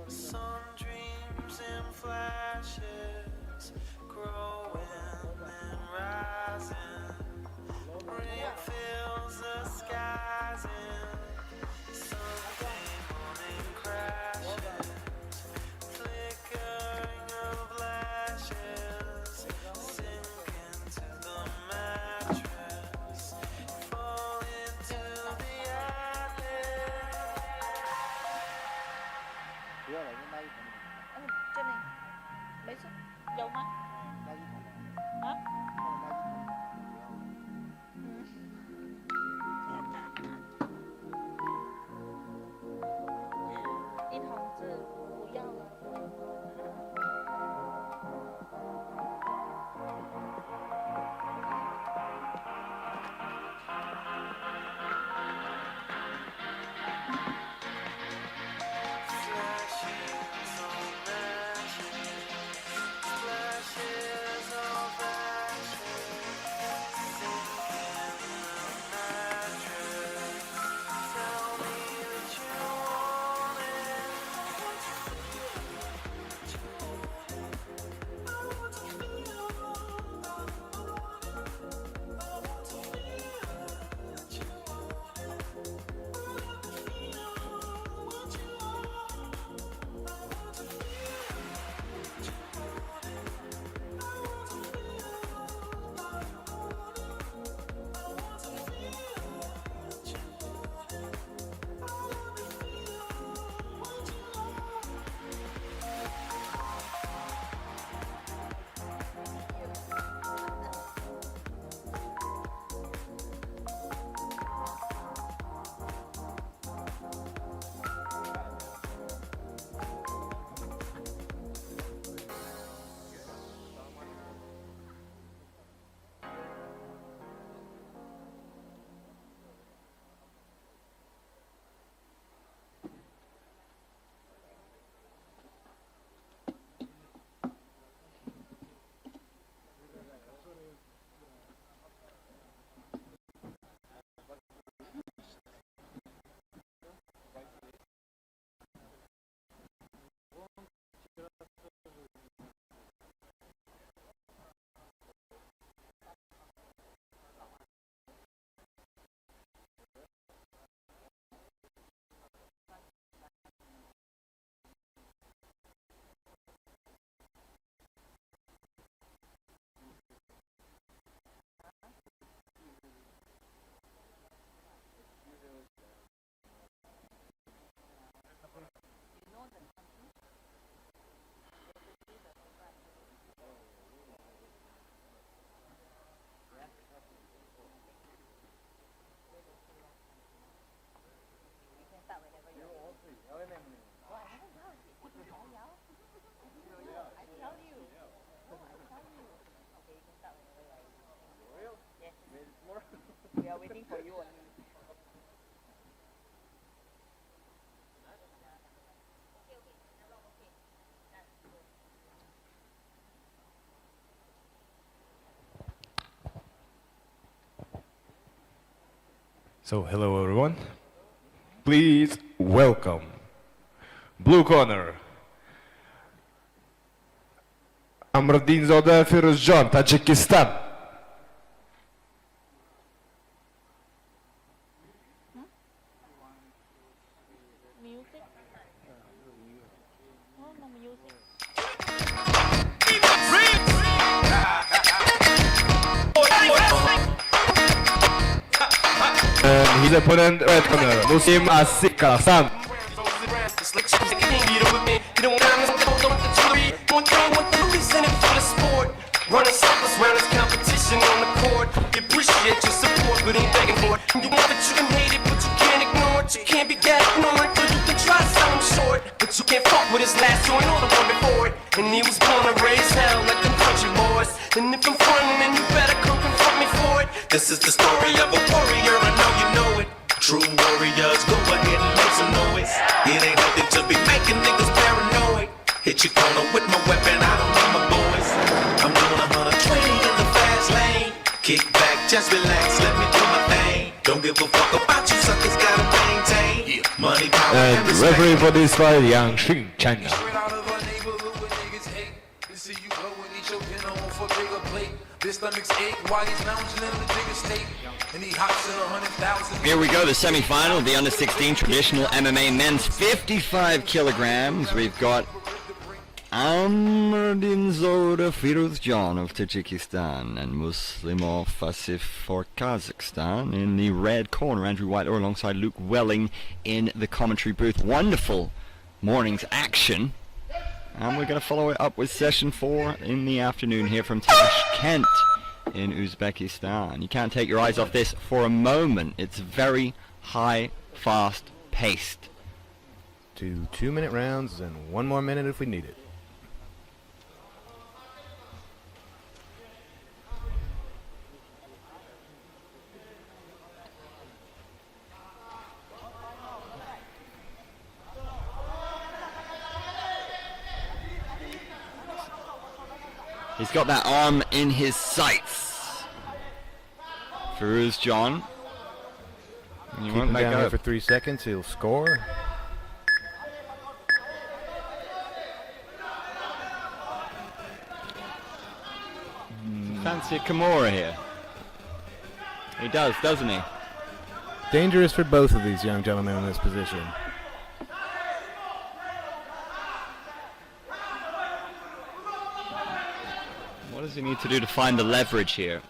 Some dreams and flashes, growing and rising. Rain fills the skies and Sunday morning crashes, flickering of lashes, sink into the mattress, fall into the Trên này lấy sức dầu mắt hả? Đi thòng chứ bù dao rồi. We are waiting for you only. So, hello everyone. Please welcome Blue Corner, Amradinzoda Firuzjon, Tajikistan. Music? Oh, no music. And his opponent, red corner, Muslim Assif, Kazakhstan. Running circles round this competition on the court. You appreciate your support, but ain't begging for it. You want it, you can hate it, but you can't ignore it. You can't be that ignorant, but you can try to sell him short. But you can't fuck with his last one or the one before it. And he was born to raise hell like them country boys. And if I'm frontin', then you better come confront me for it. This is the story of a warrior, I know you know it. True warriors, go ahead and make some noise. It ain't nothing to be making niggas paranoid. Hit your corner with my weapon, I don't need my boys. I'm doing 120 in the fast lane. Kick back, just relax, let me do my thing. Don't give a fuck about you suckers, gotta maintain. And referee for this fight, Yang Xing China. Here we go, the semi-final of the under-16 traditional MMA men's 55 kilograms. We've got Zoda Firuzjon of Tajikistan and Muslimov Assif for Kazakhstan. In the red corner, Andrew Whitelaw alongside Luke Welling in the commentary booth. Wonderful morning's action. And we're going to follow it up with session 4 in the afternoon here from Tashkent in Uzbekistan. You can't take your eyes off this for a moment. It's very high, fast paced. 2 2-minute rounds and 1 more minute if we need it. He's got that arm in his sights. Firuzjon. Keep him down here for 3 seconds, he'll score. Fancy a Kimura here. He does, doesn't he? Dangerous for both of these young gentlemen in this position. What does he need to do to find the leverage here?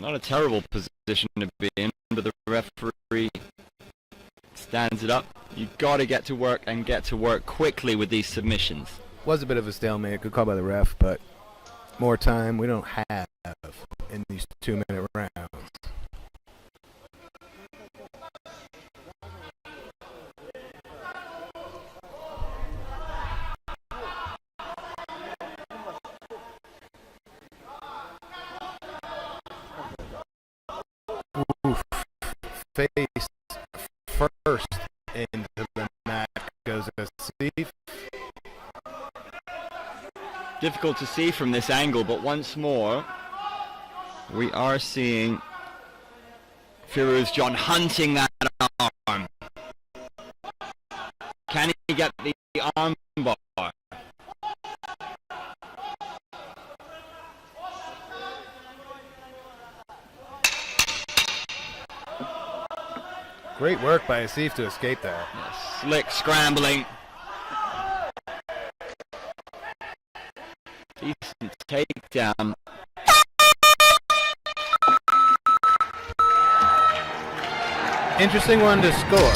Not a terrible position to be in, but the referee stands it up. You've got to get to work and get to work quickly with these submissions. Was a bit of a stalemate, good call by the ref, but more time we don't have in these 2-minute rounds. Oof. Face first into the mat goes Assif. Difficult to see from this angle, but once more we are seeing Firuzjon hunting that arm. Can he get the arm bar? Great work by Assif to escape that. Slick scrambling. Decent takedown. Interesting one to score.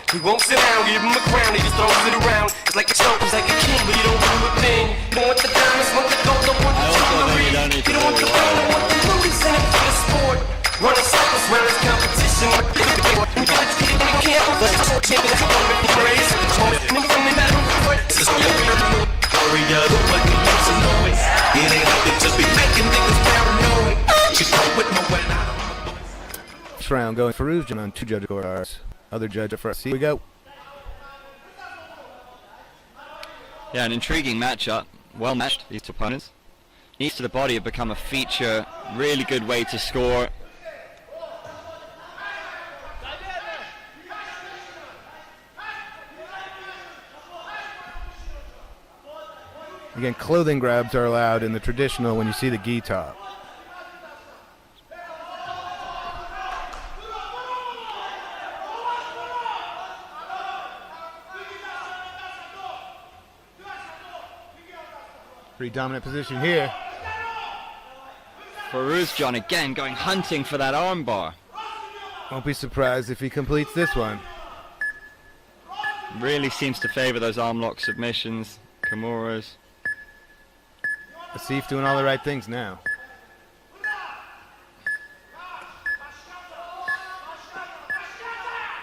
He won't sit down, give him a crown, he just throws it around. It's like a choke, he's like a king, but he don't rule a thing. He don't want the diamonds, want the gold, don't want the jewelry. He don't want the fame, don't want the loot, he's in it for the sport. Running circles where it's competition. We gotta get it, we can't move the short tip, it's all with the praise. Nigga from the battle, this is all you're worry of the what can make some noise. It ain't like they just be making niggas paranoid. She come with my way out. This round going Firuzjon on 2 judge scores. Other judge for us. Here we go. Yeah, an intriguing matchup. Well matched, these two opponents. Knees to the body have become a feature. Really good way to score. Again, clothing grabs are allowed in the traditional when you see the gi top. Pretty dominant position here. Firuzjon again going hunting for that armbar. Won't be surprised if he completes this one. Really seems to favor those arm lock submissions. Kimuras. Assif doing all the right things now.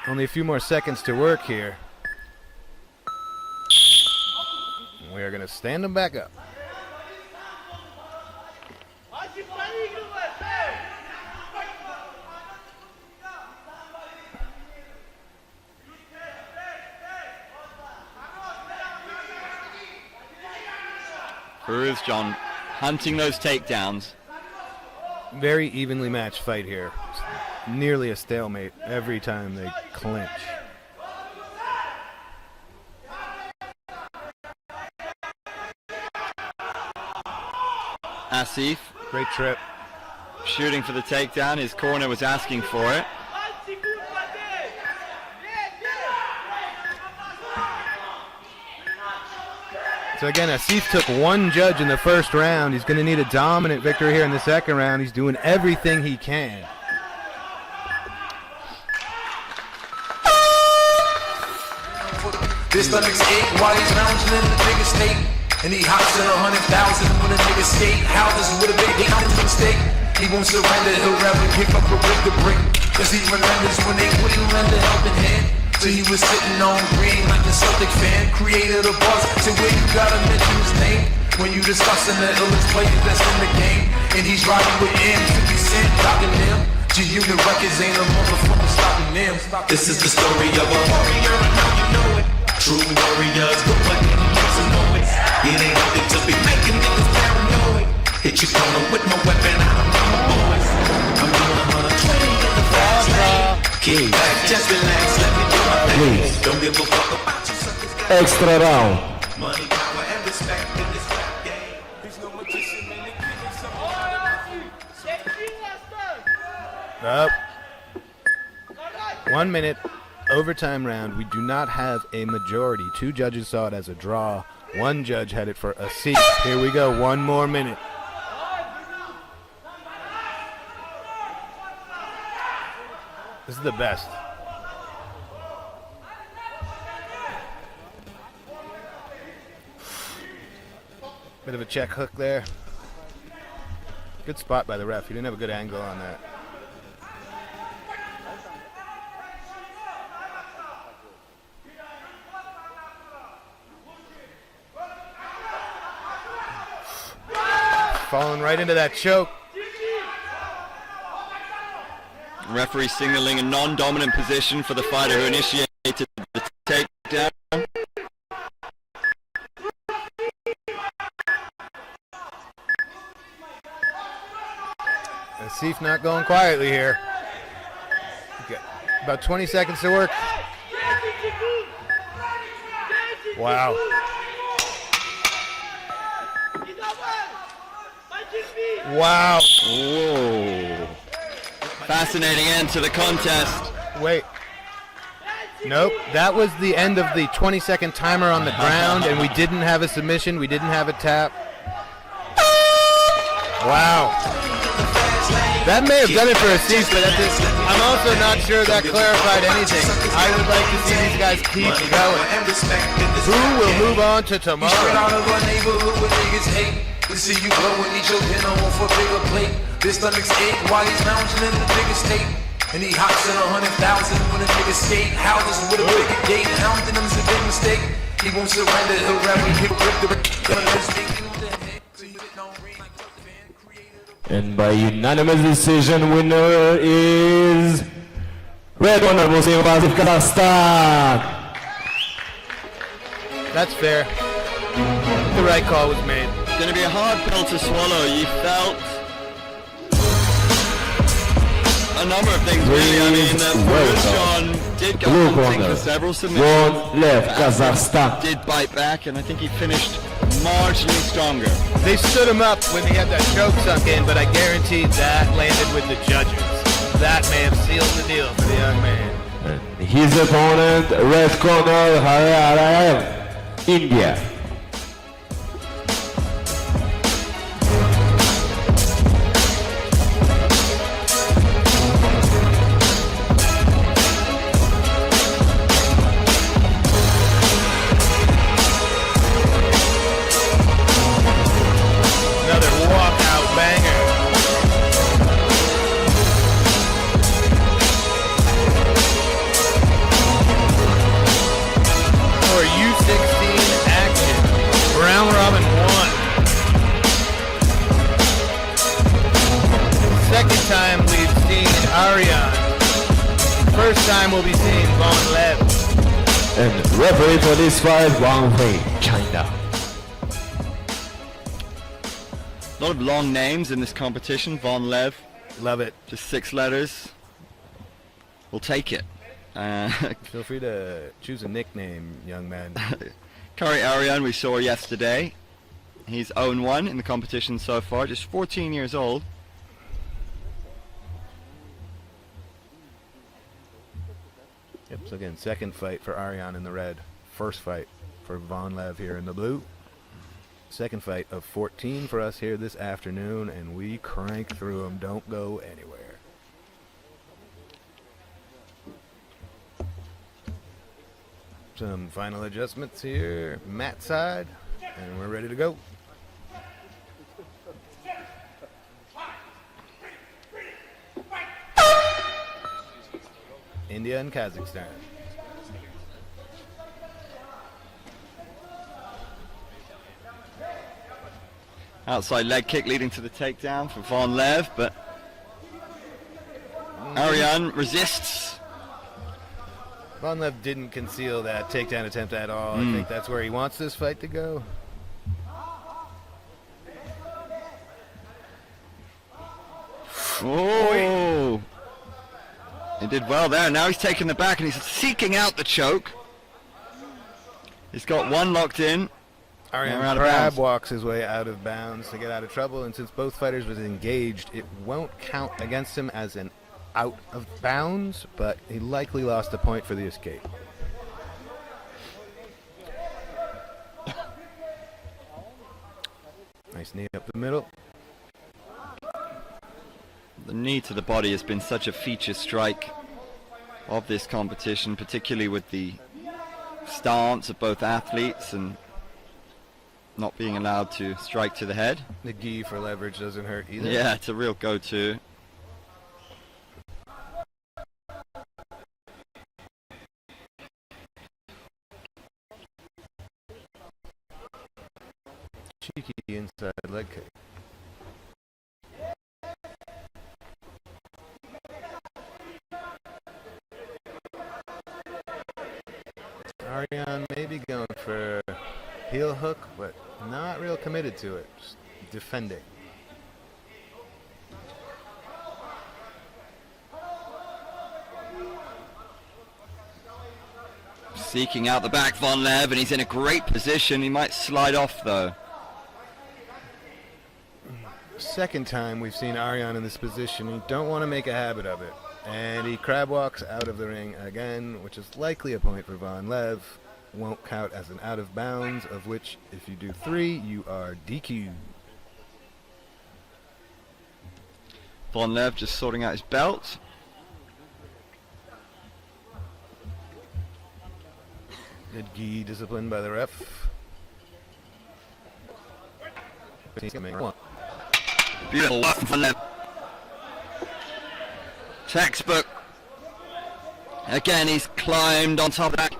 Only a few more seconds to work here. We are going to stand him back up. Firuzjon hunting those takedowns. Very evenly matched fight here. Nearly a stalemate every time they clinch. Assif, Great trip. shooting for the takedown. His corner was asking for it. So again, Assif took one judge in the first round. He's going to need a dominant victory here in the second round. He's doing everything he can. This stomach's ache while he's lounging in the biggest state. And he hops in 100,000 when a nigga skate. Houses with a big mistake. He won't surrender, he'll rather pick up a brick to brick. Cause he remembers when they wouldn't lend a helping hand. So he was sitting on green like a Celtic fan. Created a buzz, so where you gotta mention his name when you discussing the illest players that's in the game. And he's riding with M, 50 Cent, rocking them. G-Unit records ain't a motherfucker stopping them. This is the story of a warrior and how you know it. True warriors go like any makes a noise. It ain't nothing to be making niggas paranoid. Hit your corner with my weapon, I don't know my boys. I'm doing 120 in the fast lane. Kick back, just relax, let me do my thing. Don't give a fuck about you suckers. Extra round. Money, power, and respect in this rap game. There's no magician in the kitchen, Up. 1 minute. Overtime round. We do not have a majority. 2 judges saw it as a draw. 1 judge had it for a seat. Here we go. 1 more minute. This is the best. Bit of a check hook there. Good spot by the ref. He didn't have a good angle on that. Falling right into that choke. Referee signaling a non-dominant position for the fighter who initiated the takedown. Assif not going quietly here. Okay. About 20 seconds to work. Wow. Wow. Whoa. Fascinating end to the contest. Wait. Nope. That was the end of the 20-second timer on the ground, and we didn't have a submission. We didn't have a tap. Wow. That may have done it for Assif, but I'm also not sure that clarified anything. I would like to see these guys keep going. Who will move on to tomorrow? We see you blowing each other in on for bigger plate. This stomach's ache while he's lounging in the biggest state. And he hops in 100,000 when a nigga skate. Houses with a bigger gate. Hounding him's a big mistake. He won't surrender, he'll rather hit the And by unanimous decision, winner is Red Corner, Muslim of Kazakhstan. That's fair. The right call was made. Going to be a hard pill to swallow. You felt a number of things, really. I mean, Firuzjon did go hunting for several submissions. One left, Kazakhstan. Did bite back, and I think he finished marginally stronger. They stood him up when he had that choke sunk in, but I guarantee that landed with the judges. That may have sealed the deal for the young man. And his opponent, Red Corner, Arian, India. For U16 action. first time we'll be seeing Von Lev. And referee for this fight, Wang Hui, China. A lot of long names in this competition. Von Lev, Love it. just 6 letters. We'll take it. Feel free to choose a nickname, young man. Curry Arian we saw yesterday. He's 0-1 in the competition so far, just 14 years old. Yep, so again, second fight for Arian in the red. First fight for Von Lev here in the blue. Second fight of 14 for us here this afternoon, and we crank through them. Don't go anywhere. Some final adjustments here, mat side, and we're ready to go. India and Kazakhstan. Outside leg kick leading to the takedown for Von Lev, but Arian resists. Von Lev didn't conceal that takedown attempt at all. I think that's where he wants this fight to go. Oh! He did well there. Now he's taking the back and he's seeking out the choke. He's got one locked in. Arian Out of crab bounds. walks his way out of bounds to get out of trouble, and since both fighters was engaged, it won't count against him as an out of bounds, but he likely lost a point for the escape. Nice knee up the middle. The knee to the body has been such a feature strike of this competition, particularly with the stance of both athletes and not being allowed to strike to the head. The gi for leverage doesn't hurt either. Yeah, it's a real go-to. Cheeky inside leg kick. Arian maybe going for heel hook, but not real committed to it. Just defending. Seeking out the back, Von Lev, and he's in a great position. He might slide off, though. Second time we've seen Arian in this position. He don't want to make a habit of it. And he crab walks out of the ring again, which is likely a point for Von Lev. Won't count as an out of bounds, of which if you do 3, you are DQ'd. Von Lev just sorting out his belt. Good gi discipline by the ref. Beautiful work from Von Lev. Textbook. Again, he's climbed on top of that.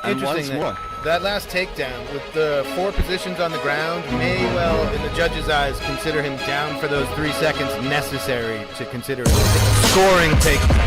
And once Interesting more. that last takedown with the 4 positions on the ground may well, in the judge's eyes, consider him down for those 3 seconds necessary to consider a scoring takedown.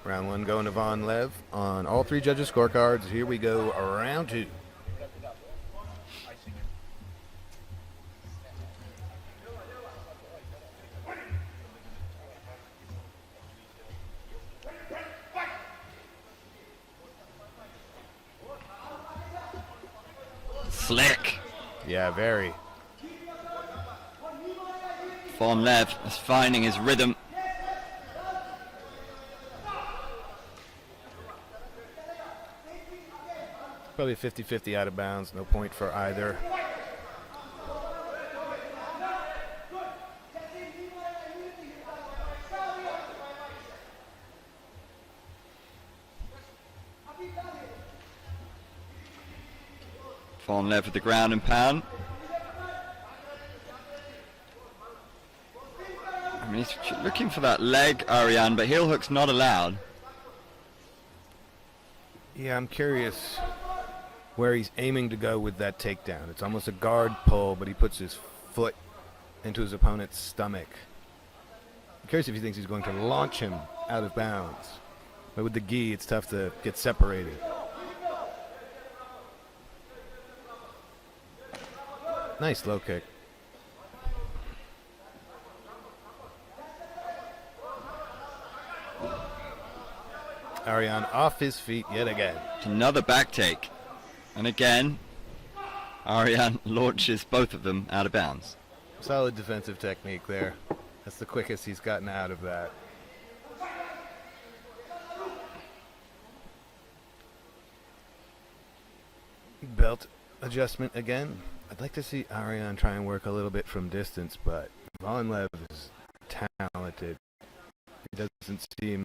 Round 1 going to Von Lev on all 3 judges' scorecards. Here we go, round 2. slick. Yeah, very. Lev is finding his rhythm. Probably 50-50 out of bounds, no point for either. Lev with the ground and pound. I mean, he's looking for that leg, Arian, but heel hook's not allowed. Yeah, I'm curious where he's aiming to go with that takedown. It's almost a guard pull, but he puts his foot into his opponent's stomach. I'm curious if he thinks he's going to launch him out of bounds. But with the gi, it's tough to get separated. Nice low kick. Arian off his feet yet again. Another back take. And again, Arian launches both of them out of bounds. Solid defensive technique there. That's the quickest he's gotten out of that. Belt adjustment again. I'd like to see Arian try and work a little bit from distance, but Lev is talented. He doesn't seem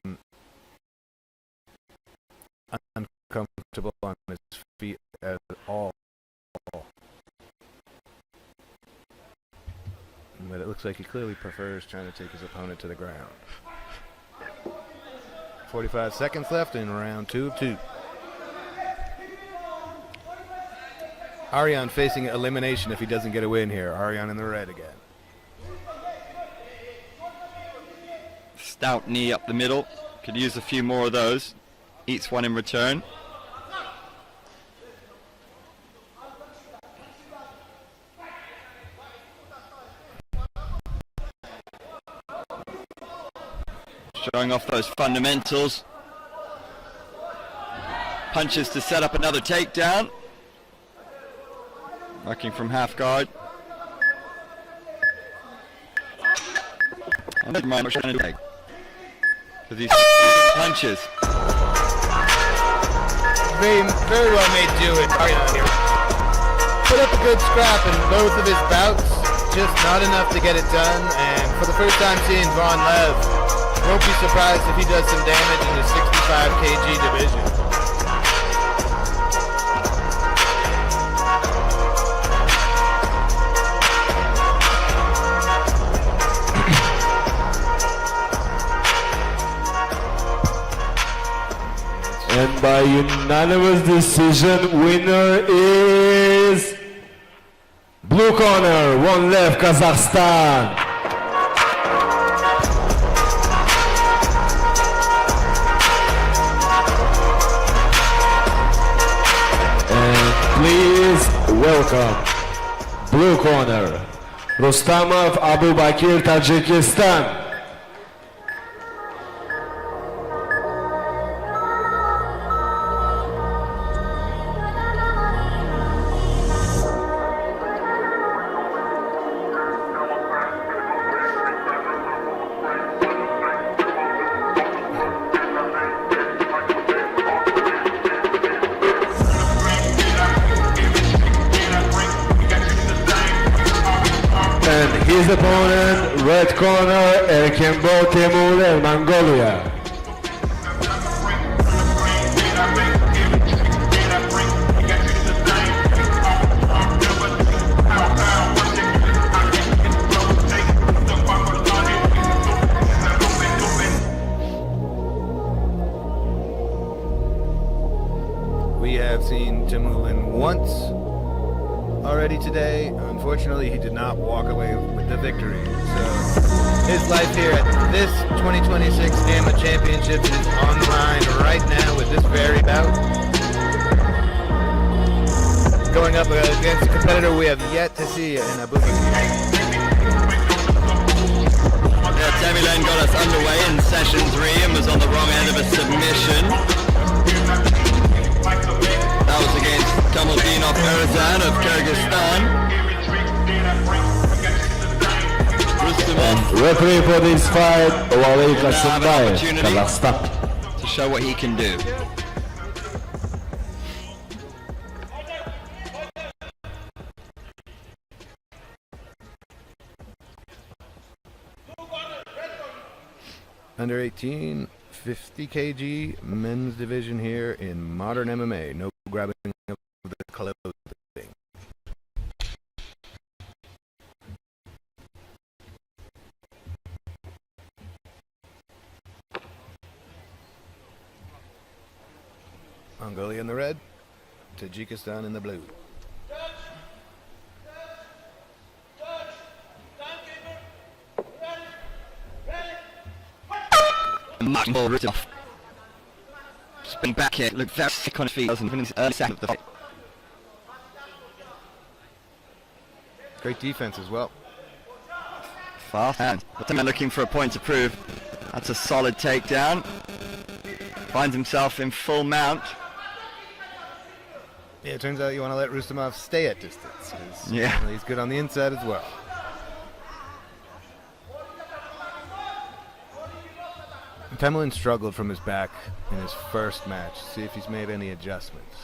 uncomfortable on his feet at all. But it looks like he clearly prefers trying to take his opponent to the ground. 45 seconds left in round 2 of 2. Arian facing elimination if he doesn't get a win here. Arian in the red again. Stout knee up the middle. Could use a few more of those. Eats one in return. Showing off those fundamentals. Punches to set up another takedown. Working from half guard. And never mind, trying to take. Because he's punches. Very well made do it. Put up a good scrap in both of his bouts. Just not enough to get it done. And for the first time seeing Lev, won't be surprised if he does some damage in the 65 kg division. And by unanimous decision, winner is blue corner, one left, Kazakhstan. And please welcome blue corner, Rustamov Abu Bakir, Tajikistan. His opponent, red corner, Temuulen, Mongolia. We have seen Temuulen once already today. Unfortunately, he did not walk away with the victory. So his life here at this 2026 AMMA Championship is on the line right now with this very bout. Going up against a competitor we have yet to see in Abu Bakir. Yeah, Temuulen got us underway in session 3 and was on the wrong end of a submission. That was against Komoliddinov Osan of Kyrgyzstan. Rustamov Referee for this fight, Wally Khatanbaatar, Kazakhstan. to show what he can do. Under 18, 50 kg men's division here in modern MMA. No grabbing of the clothing. Mongolia in the red, Tajikistan in the blue. Much more Rustamov. Spin back here, looked very sick on his feet. Doesn't finish early second of the fight. Great defense as well. Fast hand. Rustama looking for a point to prove. That's a solid takedown. Finds himself in full mount. Yeah, it turns out you want to let Rustamov stay at distance. 'Cause, Yeah. you know, he's good on the inside as well. Temuulen struggled from his back in his first match. See if he's made any adjustments.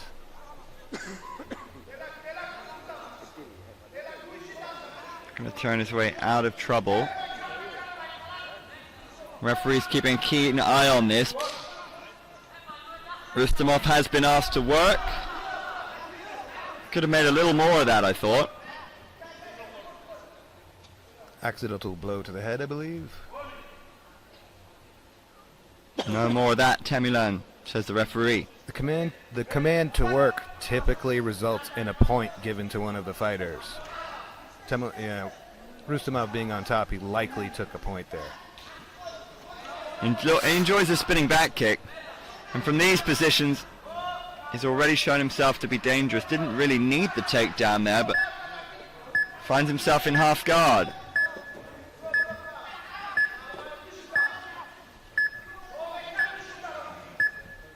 Going to turn his way out of trouble. Referee's keeping a keen eye on this. Rustamov has been asked to work. Could have made a little more of that, I thought. Accidental blow to the head, I believe. No more of that, Temuulen, says the referee. The command to work typically results in a point given to one of the fighters. Rustamov being on top, he likely took a point there. He enjoys the spinning back kick. And from these positions, he's already shown himself to be dangerous. Didn't really need the takedown there, but finds himself in half guard.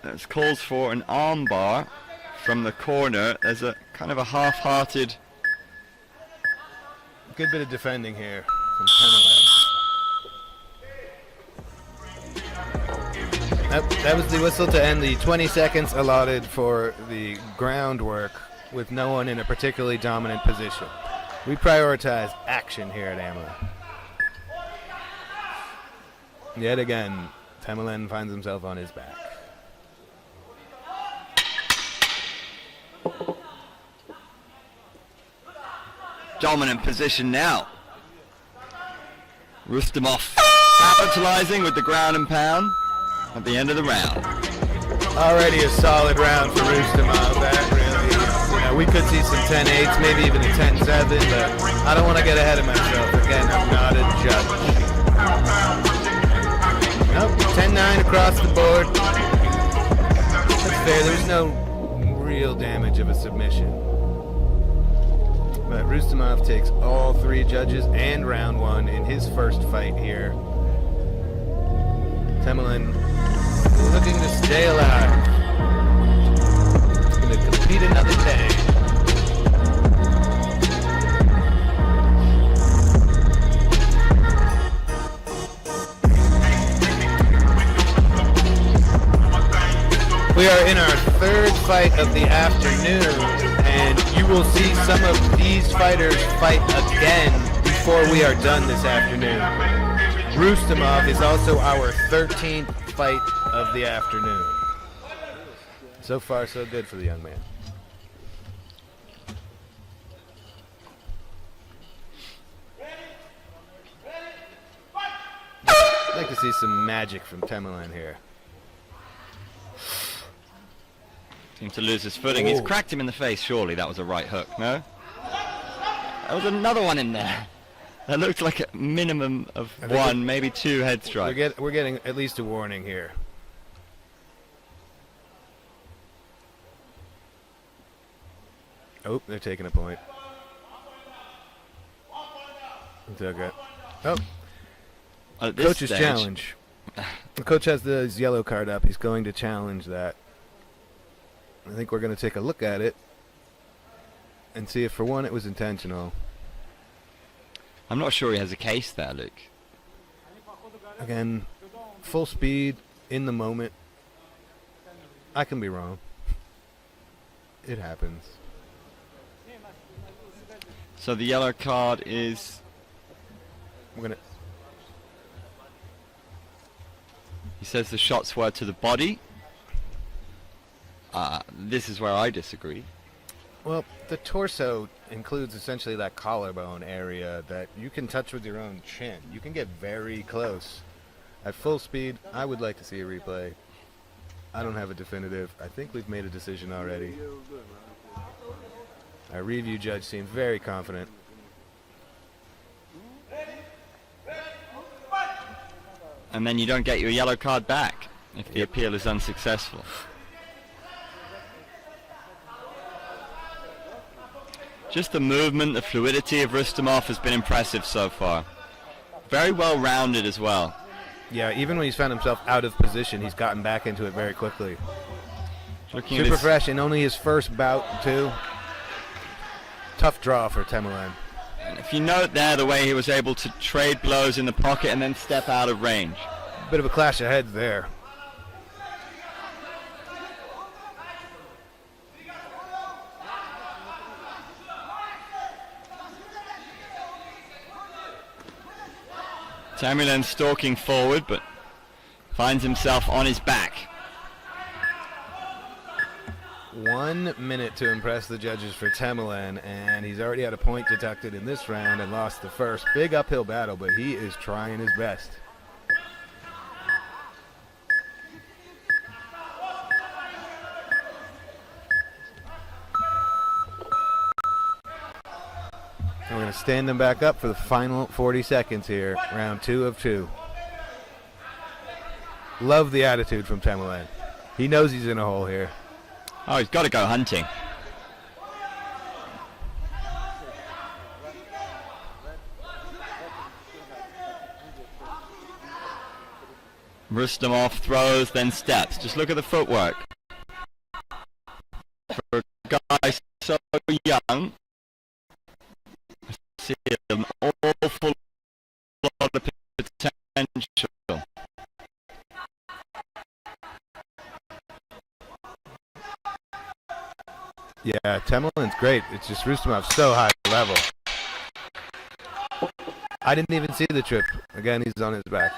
There's calls for an arm bar from the corner. There's a kind of a half-hearted... Good bit of defending here from Temuulen. That was the whistle to end the 20 seconds allotted for the groundwork with no one in a particularly dominant position. We prioritize action here at AMMA. Yet again, Temuulen finds himself on his back. Dominant position now. Rustamov capitalizing with the ground and pound at the end of the round. Already a solid round for Rustamov. That really, we could see some 10-8s, maybe even a 10-7, but I don't want to get ahead of myself. Again, I'm not a judge. Nope, 10-9 across the board. That's fair. There's no real damage of a submission. But Rustamov takes all three judges and round one in his first fight here. Temuulen looking to stay alive. He's going to compete another day. We are in our third fight of the afternoon, and you will see some of these fighters fight again before we are done this afternoon. Rustamov is also our 13th fight of the afternoon. So far, so good for the young man. I'd like to see some magic from Temuulen here. Seemed to lose his footing. He's cracked him in the face, surely. That was a right hook, no? There was another one in there. That looked like a minimum of one, maybe two head strikes. We're getting at least a warning here. Oh, they're taking a point. It's okay. Oh, At this coach's stage, challenge. The coach has his yellow card up. He's going to challenge that. I think we're going to take a look at it and see if, for one, it was intentional. I'm not sure he has a case there, Luke. Again, full speed, in the moment. I can be wrong. It happens. So the yellow card is... We're going to... He says the shots were to the body. This is where I disagree. Well, the torso includes essentially that collarbone area that you can touch with your own chin. You can get very close. At full speed, I would like to see a replay. I don't have a definitive. I think we've made a decision already. Our review judge seemed very confident. And then you don't get your yellow card back if the appeal is unsuccessful. Just the movement, the fluidity of Rustamov has been impressive so far. Very well rounded as well. Yeah, even when he's found himself out of position, he's gotten back into it very quickly. Looking Super fresh in only his first bout, too. Tough draw for Temuulen. And if you note there the way he was able to trade blows in the pocket and then step out of range. Bit of a clash of heads there. Temuulen stalking forward, but finds himself on his back. 1 minute to impress the judges for Temuulen, and he's already had a point deducted in this round and lost the first. Big uphill battle, but he is trying his best. And we're going to stand him back up for the final 40 seconds here, round 2 of 2. Love the attitude from Temuulen. He knows he's in a hole here. Oh, he's got to go hunting. Rustamov throws, then steps. Just look at the footwork. For a guy so young, I see an awful lot of potential. Yeah, Temuulen's great. It's just Rustamov's so high level. I didn't even see the trip. Again, he's on his back.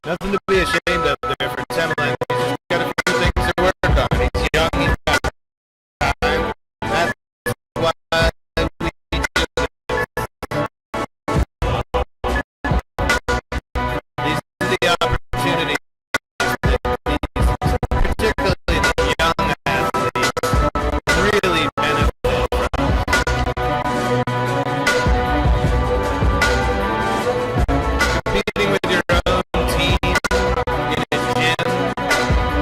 Nothing to be ashamed of there for Temuulen. He's got a few things to work on. He's young, he's got time. That's why we these are the opportunities that particularly the young athletes, really benefit from. Competing with your own team in a gym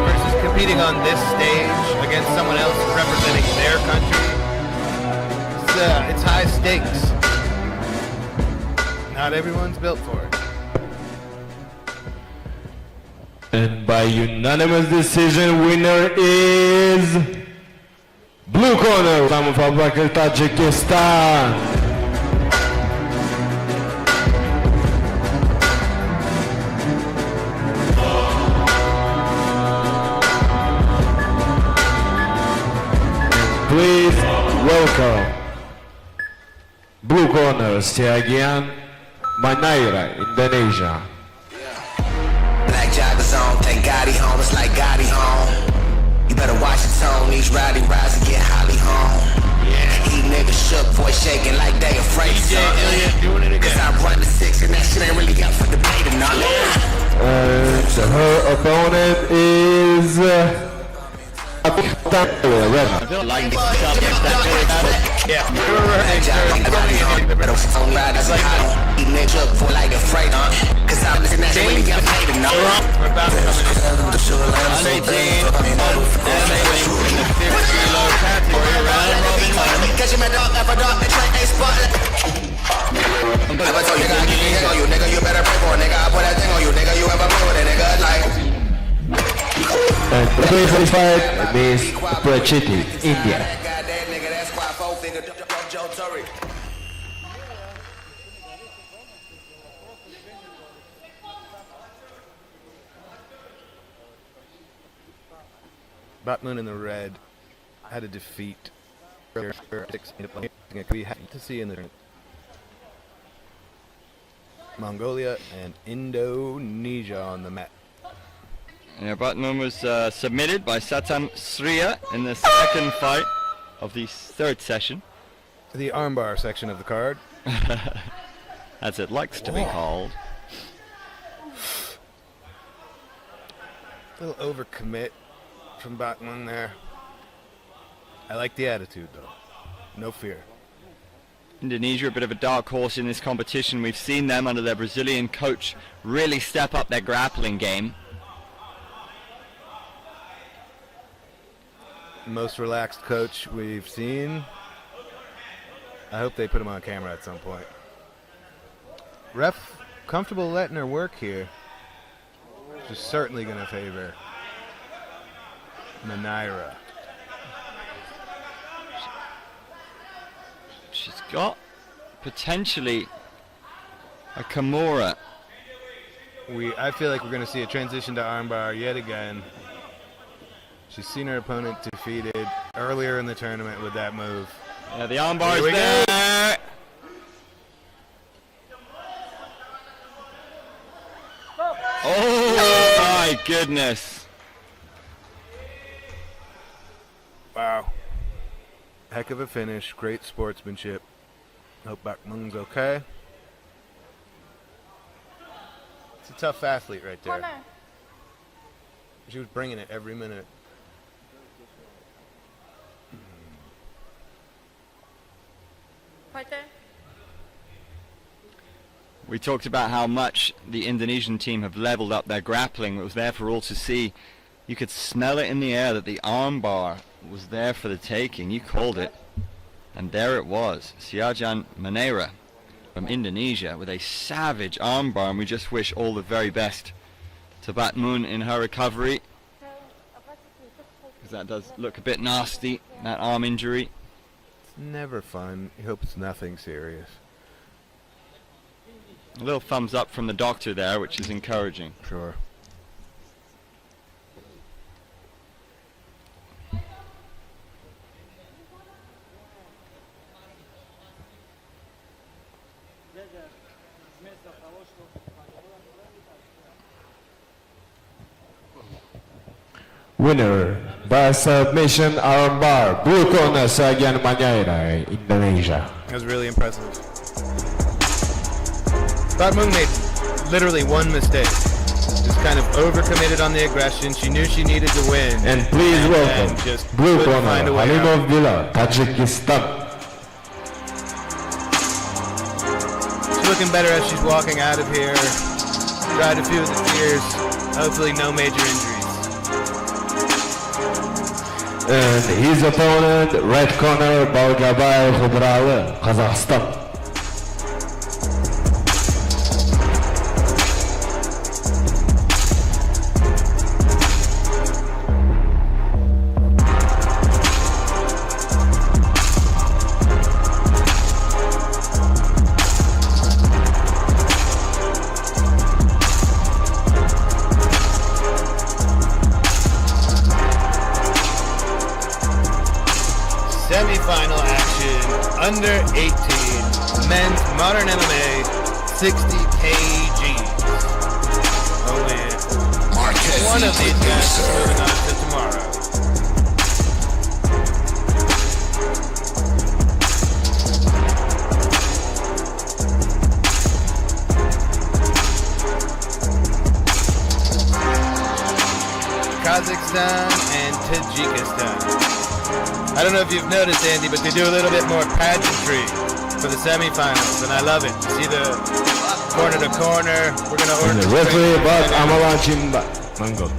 versus competing on this stage against someone else representing their country. It's high stakes. Not everyone's built for it. And by unanimous decision, winner is blue corner, Samatova, Tajikistan. Please welcome blue corner, Arian, Manayra, Indonesia. Black joggers on, thank God he home, it's like God he home. You better watch your tone, these rowdy rides and get Holly home. He niggas shook, voice shaking like they afraid of something. Cause I run the 6 and that shit ain't really up for debate or nothing. So her opponent is Red. I feel like this subject that good about it. Yeah, He niggas shook for like a freight, cause I'm listening that shit really up paid or nothing. we're about to come in. Under 18, MMA in the 50 kilo category, round robin one. Catch him at dog, never dog, they train referee for this fight is Prachiti, India. Batmunkh in the red had a defeat earlier. We had to see in the tournament. Mongolia and Indonesia on the mat. Yeah, Batmunkh was submitted by Shriya in the second fight of the third session. The armbar section of the card. As it likes to be called. A little overcommit from Batmunkh there. I like the attitude though. No fear. Indonesia, a bit of a dark horse in this competition. We've seen them under their Brazilian coach really step up their grappling game. Most relaxed coach we've seen. I hope they put him on camera at some point. Ref comfortable letting her work here. She's certainly going to favor Manayra. She's got potentially a Kimura. I feel like we're going to see a transition to armbar yet again. She's seen her opponent defeated earlier in the tournament with that move. Yeah, the armbar is we there. Oh my goodness. Wow. Heck of a finish. Great sportsmanship. Hope Batmunkh's okay. It's a tough athlete right there. She was bringing it every minute. Fighter. We talked about how much the Indonesian team have leveled up their grappling. It was there for all to see. You could smell it in the air that the armbar was there for the taking. You called it. And there it was. Siajan Manayra from Indonesia with a savage armbar. And we just wish all the very best to Batmunkh in her recovery. Because that does look a bit nasty, that arm injury. It's never fun. I hope it's nothing serious. A little thumbs up from the doctor there, which is encouraging. Sure. Winner by submission armbar, blue corner Siajan Manayra, Indonesia. That was really impressive. Batmunkh made literally one mistake. Just kind of overcommitted on the aggression. She knew she needed to win. And please welcome just blue couldn't corner find a way Khalimov out. Villa, Tajikistan. She's looking better as she's walking out of here. Dried a few of the tears. Hopefully no major injuries. And his opponent, red corner Balgabay Khudrali, Kazakhstan. Semi-final action, under 18, men's modern MMA, 60 kg. Only one of these guys is moving on to tomorrow. Kazakhstan and Tajikistan. I don't know if you've noticed, Andy, but they do a little bit more pageantry for the semifinals, and I love it. You see the corner to corner. We're going to order The referee, but Amalanchin Mango.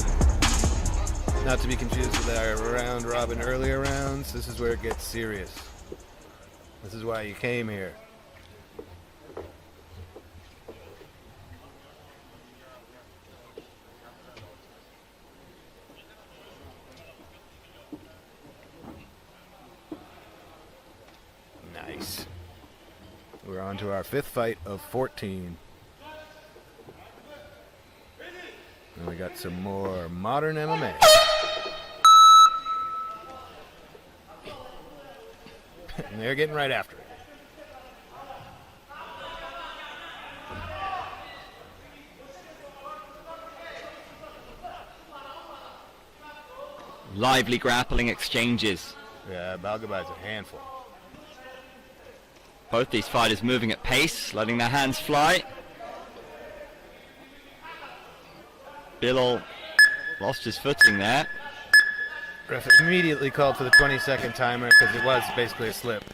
Not to be confused with our round robin earlier rounds. This is where it gets serious. This is why you came here. We're on to our 5th fight of 14. And we got some more modern MMA. And they're getting right after it. Lively grappling exchanges. Yeah, Balgabay's a handful. Both these fighters moving at pace, letting their hands fly. Bisel lost his footing there. Ref immediately called for the 20-second timer because it was basically a slip.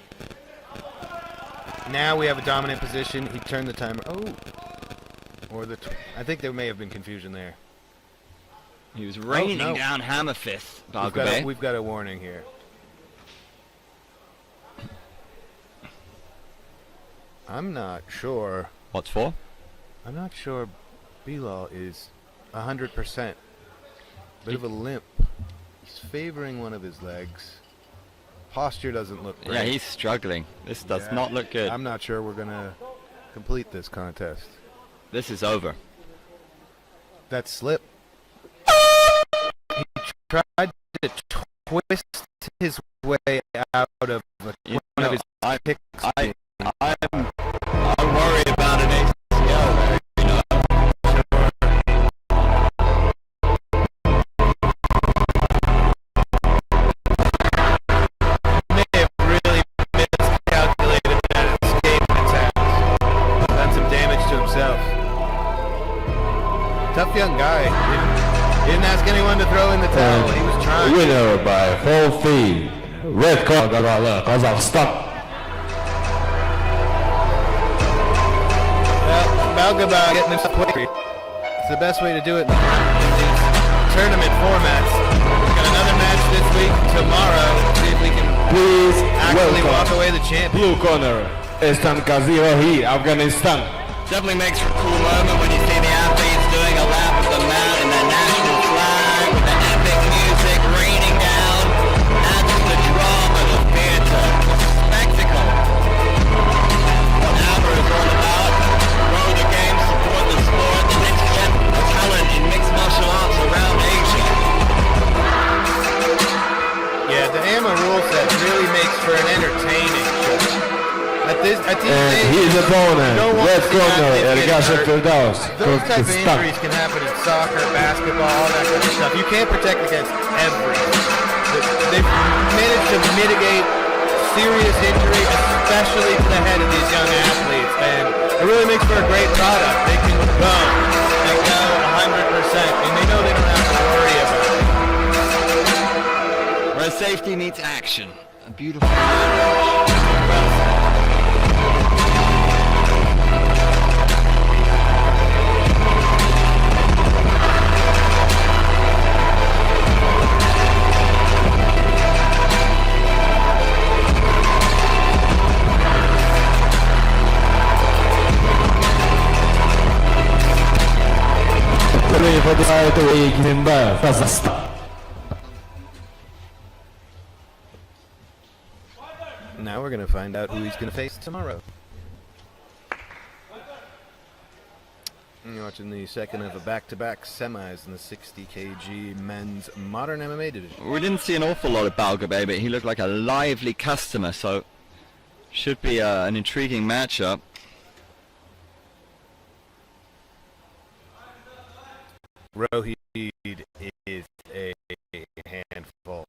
Now we have a dominant position. He turned the timer. Oh. Or the... I think there may have been confusion there. He was raining down hammer fists, We've got a warning here. I'm not sure. What's for? I'm not sure Bisel is 100%. Bit of a limp. He's favoring one of his legs. Posture doesn't look great. Yeah, he's struggling. This does not look good. I'm not sure we're going to complete this contest. This is over. That slip. He tried to twist his way out of one of his kicks. I'm worried about an ACL there, you know. May have really miscalculated that escape attack. Done some damage to himself. Tough young guy. Didn't ask anyone to throw in the towel. He was trying. Winner by full feed. Red corner, Kazakhstan. Balgabay getting himself quick. It's the best way to do it in these tournament formats. We've got another match this week, tomorrow. See if we can actually walk away the champion. Blue corner, Roheed, Afghanistan. Definitely makes for a cool moment when you see the athletes doing a lap of the mat in their national flag with the epic music raining down. Adds to the drama, the theater, the spectacle. What AMMA is all about. Grow the game, support the sport, the next step of talent in mixed martial arts around Asia. Yeah, the AMMA rule set really makes for an entertaining show. At these His opponent, red corner, Firdaus. Those type of injuries can happen in soccer, basketball, all that kind of stuff. You can't protect against everything. They've managed to mitigate serious injury, especially to the head of these young athletes, and it really makes for a great product. They can go 100%, and they know they don't have to worry about it. Where safety meets action. A beautiful For the fight in Kazakhstan. Now we're going to find out who he's going to face tomorrow. You're watching the second of a back-to-back semis in the 60 kg men's modern MMA division. We didn't see an awful lot of Balgabay, but he looked like a lively customer, so should be an intriguing matchup. Roheed is a handful.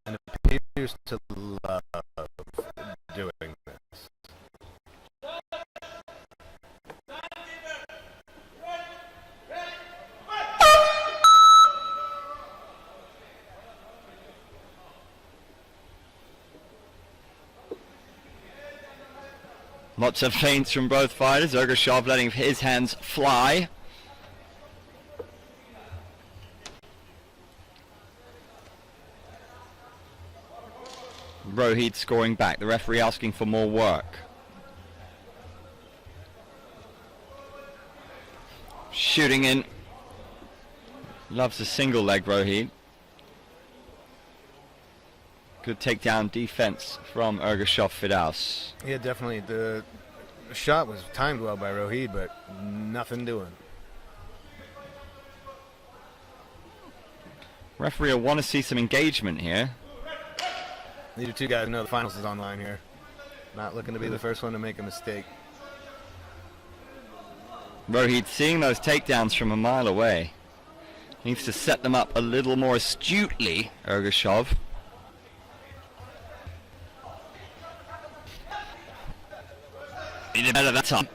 And appears to love doing this. Lots of feints from both fighters. Ergashov letting his hands fly. Roheed scoring back. The referee asking for more work. Shooting in. Loves a single leg, Roheed. Good takedown defense from Ergashov Firdaus. Yeah, definitely. The shot was timed well by Roheed, but nothing doing. Referee will want to see some engagement here. These are two guys who know the finals is online here. Not looking to be the first one to make a mistake. Roheed seeing those takedowns from a mile away. Needs to set them up a little more astutely, Ergashov. He did better that time.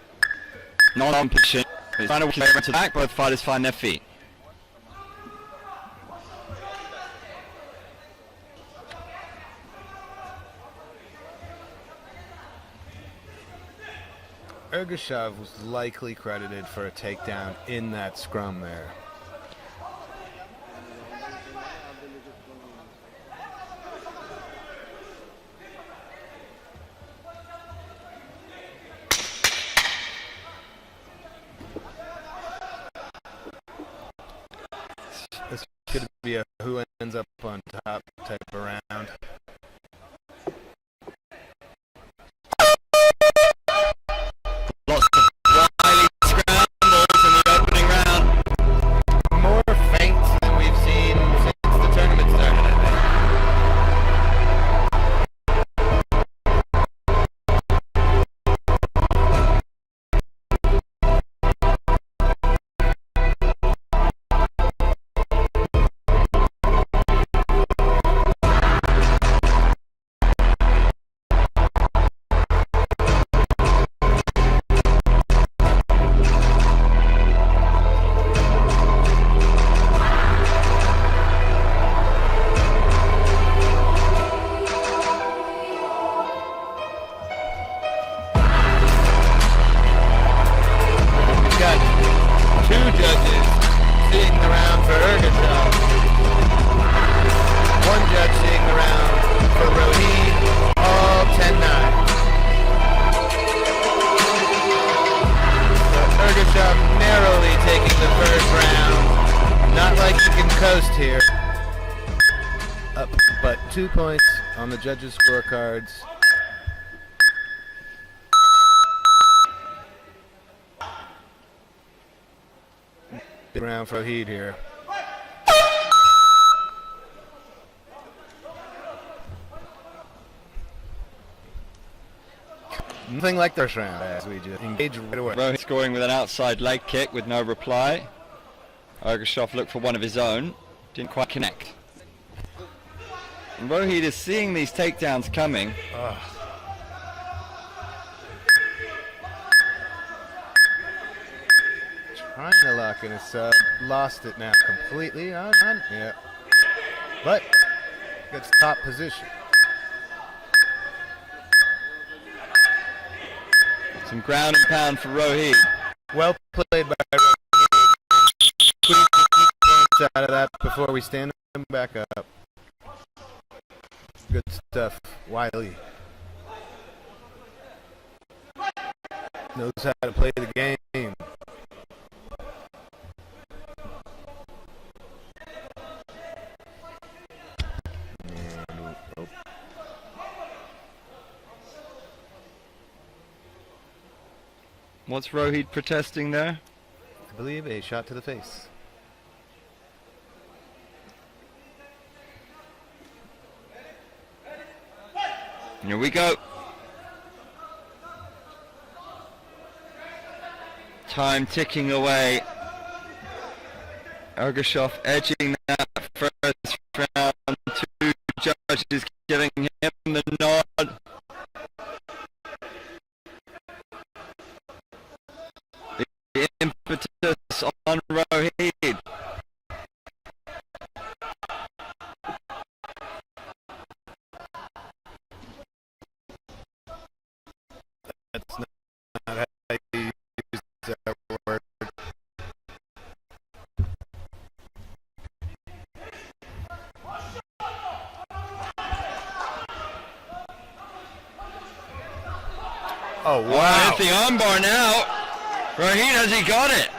Not on position. He's trying to work over to the back. Both fighters find their feet. Ergashov was likely credited for a takedown in that scrum there. This could be a who ends up on top type of round. Lots of wily scrambles in the opening round. More feints than we've seen since the tournament started, I think. Up, but 2 points on the judges' scorecards. Big round for Roheed here. Nothing like this round as we just engage right away. Roheed scoring with an outside leg kick with no reply. Ergashov looked for one of his own. Didn't quite connect. And Roheed is seeing these takedowns coming. Trying to lock in his sub. Lost it now completely. Yeah. But gets top position. Some ground and pound for Roheed. Well played by Roheed. Please keep points out of that before we stand him back up. Good stuff, Wiley. Knows how to play the game. What's Roheed protesting there? I believe a shot to the face. Here we go. Time ticking away. Ergashov edging that first round. Two judges giving him the nod. The impetus on Roheed. That's not how you use that word. Oh, wow. At the armbar now. Roheed, has he got it?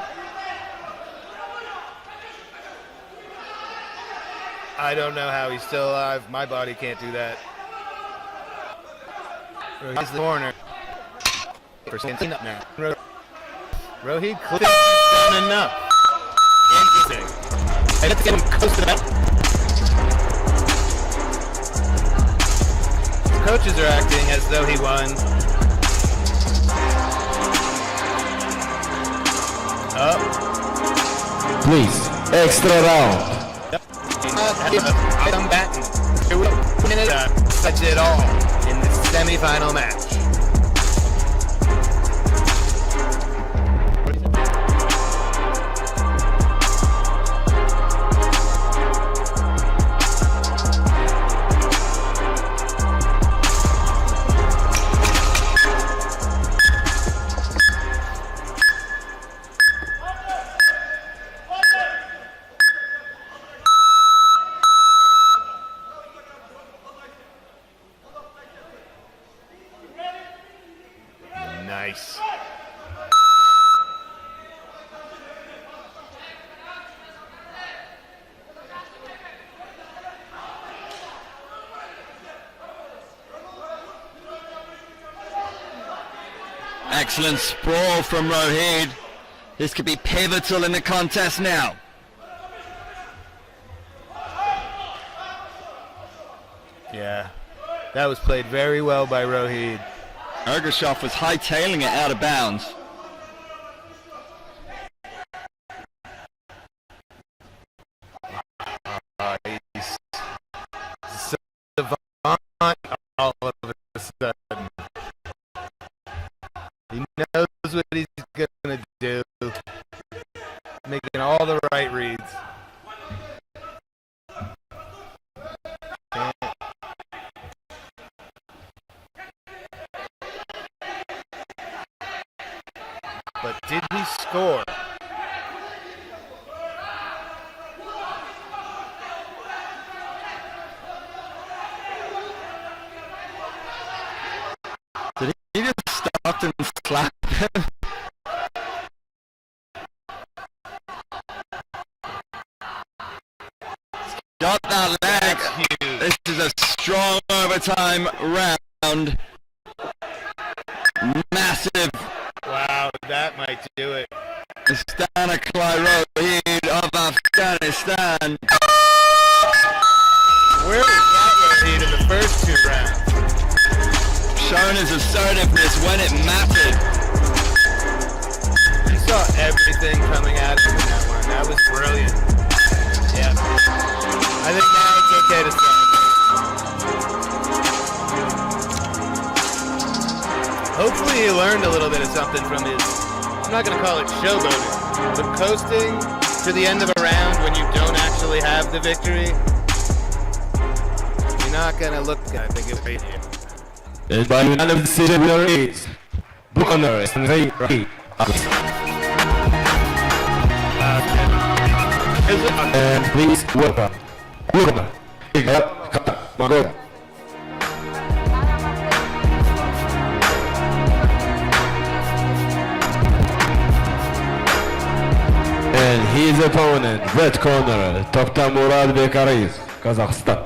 I don't know how he's still alive. My body can't do that. Roheed's the corner. For standing up now. Roheed clearly done enough. Interesting. I have to get him close to the metal. Coaches are acting as though he won. Up. Please, extra round. I'm batting. That's it all in the semi-final match. Nice. Excellent sprawl from Roheed. This could be pivotal in the contest now. Yeah, that was played very well by Roheed. Ergashev was hightailing it out of bounds. He's savant all of a sudden. He knows what he's gonna do. Making all the right reads. But did he score? Did he just stop and slap him? Got that leg. This is a strong overtime round. Massive. Wow, that might do it. Staniklai Roheed of Afghanistan. Where was that Roheed in the first two rounds? Shown his assertiveness when it mattered. You saw everything coming at him in that one. That was brilliant. Yeah. I think now it's okay to celebrate. Hopefully he learned a little bit of something from his, I'm not going to call it showboating, but coasting to the end of a round when you don't actually have the victory. You're not going to look good. I think it's right here. And by unanimous decision, winner is Buchanan and Roheed. And please welcome Buchanan. Manayra. And his opponent, red corner, Temuulen Bekarys, Kazakhstan.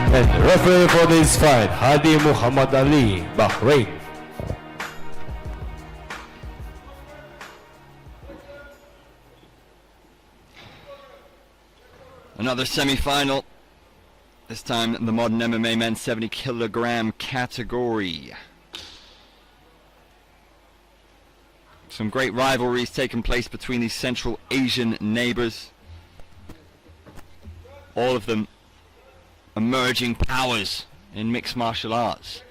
And referee for this fight, Hadi Muhammad Ali, Bahrain. Another semi-final. This time the modern MMA men's 70-kilogram category. Some great rivalries taking place between these Central Asian neighbors. All of them emerging powers in mixed martial arts.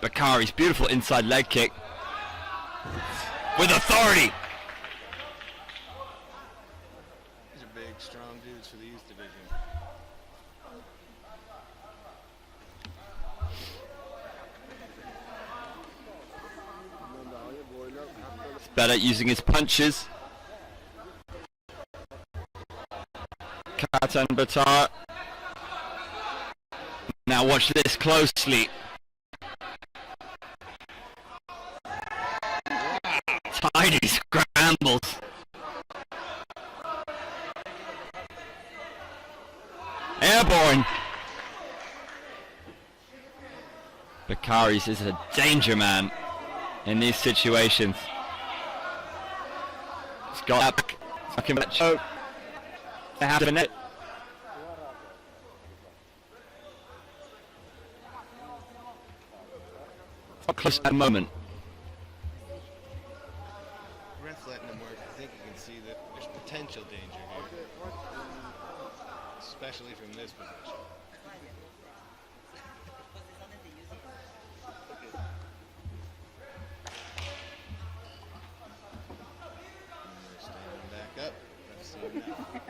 Bekarys, beautiful inside leg kick with authority. These are big, strong dudes for the youth division. He's better at using his punches. Khatanbaatar. Now watch this closely. Tidy scrambles. Airborne. Bekarys is a danger man in these situations. He's got back. Fucking choke. They have to net. Close at the moment. Ref letting him work. I think you can see that there's potential danger here, especially from this position. And they're standing back up. Let's see now.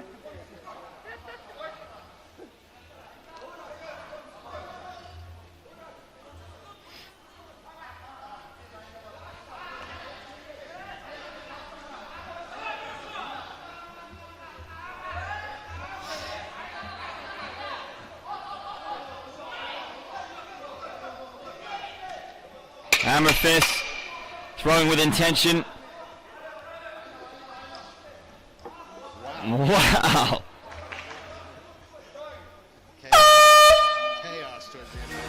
Hammer fist, throwing with intention. Wow. Chaos towards the end.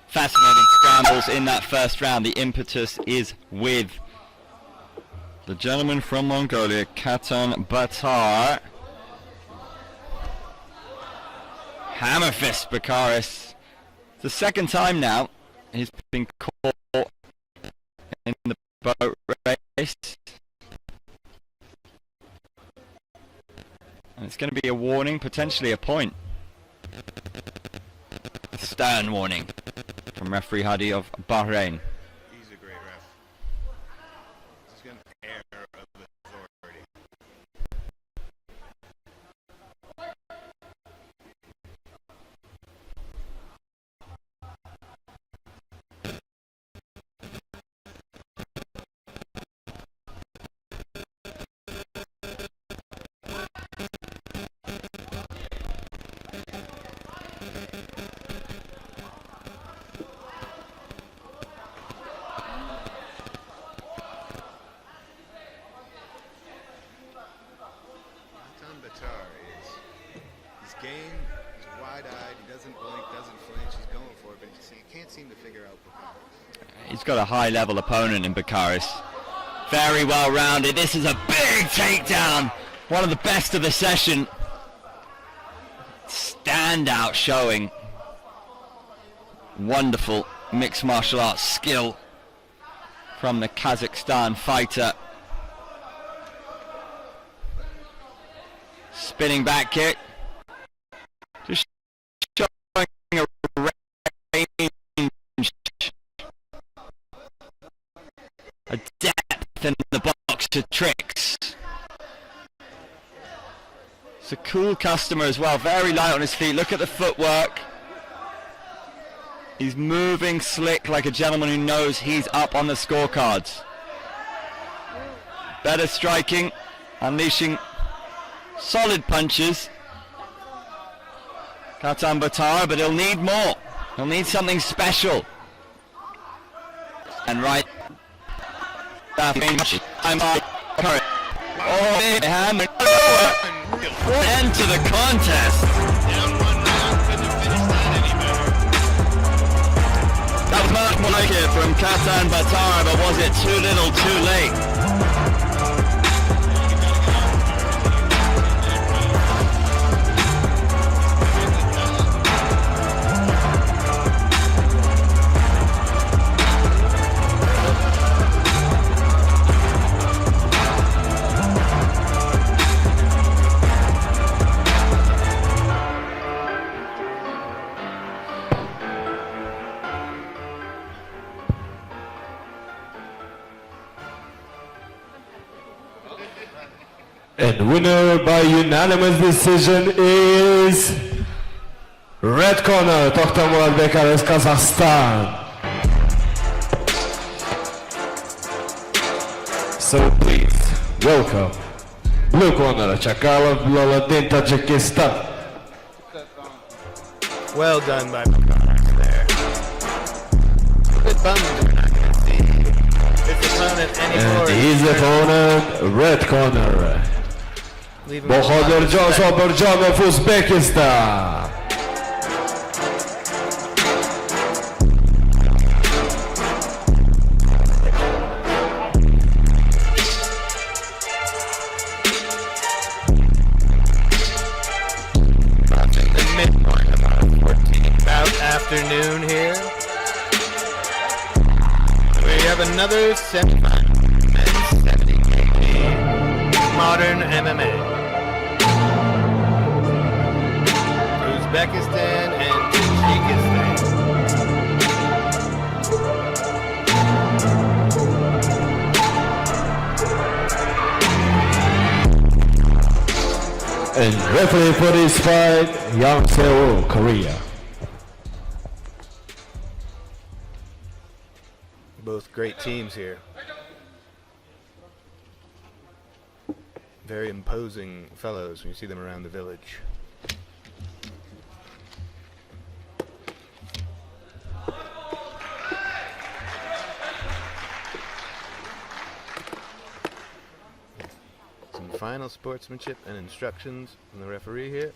Fascinating scrambles in that first round. The impetus is with the gentleman from Mongolia, Khatanbaatar. Hammer fist Bekarys. It's the second time now he's been caught in the boat race. And it's going to be a warning, potentially a point. Stern warning from referee Hadi of Bahrain. He's a great ref. He's got an air of authority. Khatanbaatar wide-eyed. He doesn't blink, doesn't flinch. He's going for it, but you can't seem to figure out Bekarys. He's got a high-level opponent in Bekarys. Very well rounded. This is a big takedown. One of the best of the session. Standout showing. Wonderful mixed martial arts skill from the Kazakhstan fighter. Spinning back kick. Just showing a range. A depth in the box to tricks. It's a cool customer as well, very light on his feet. Look at the footwork. He's moving slick like a gentleman who knows he's up on the scorecards. Better striking, unleashing solid punches. Khatanbaatar, but he'll need more. He'll need something special. And right. Oh, hammer. End to the contest. That was much more like it from Khatanbaatar, but was it too little, too late? And winner by unanimous decision is red corner, Toxtamurat Bekarys, Kazakhstan. So please welcome blue corner, Chakalov, Loladin, Tajikistan. Well done by Bekarys there. A bit bummed we're not going to see his opponent anymore. And his opponent, red corner, Firuzjon Sobirjonov, Uzbekistan. The midpoint of our 14th bout afternoon here. We have another semifinal, men's 70 kg modern MMA. Uzbekistan and Tajikistan. And referee for this fight, Young Seoul, Korea. Both great teams here. Very imposing fellows when you see them around the village. Some final sportsmanship and instructions from the referee here.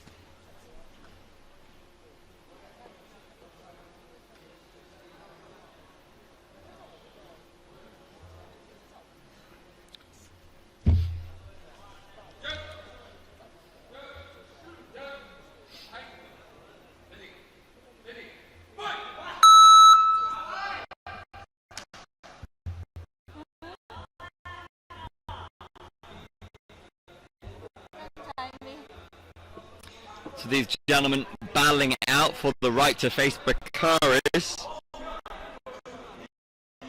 So these gentlemen battling out for the right to face Bekarys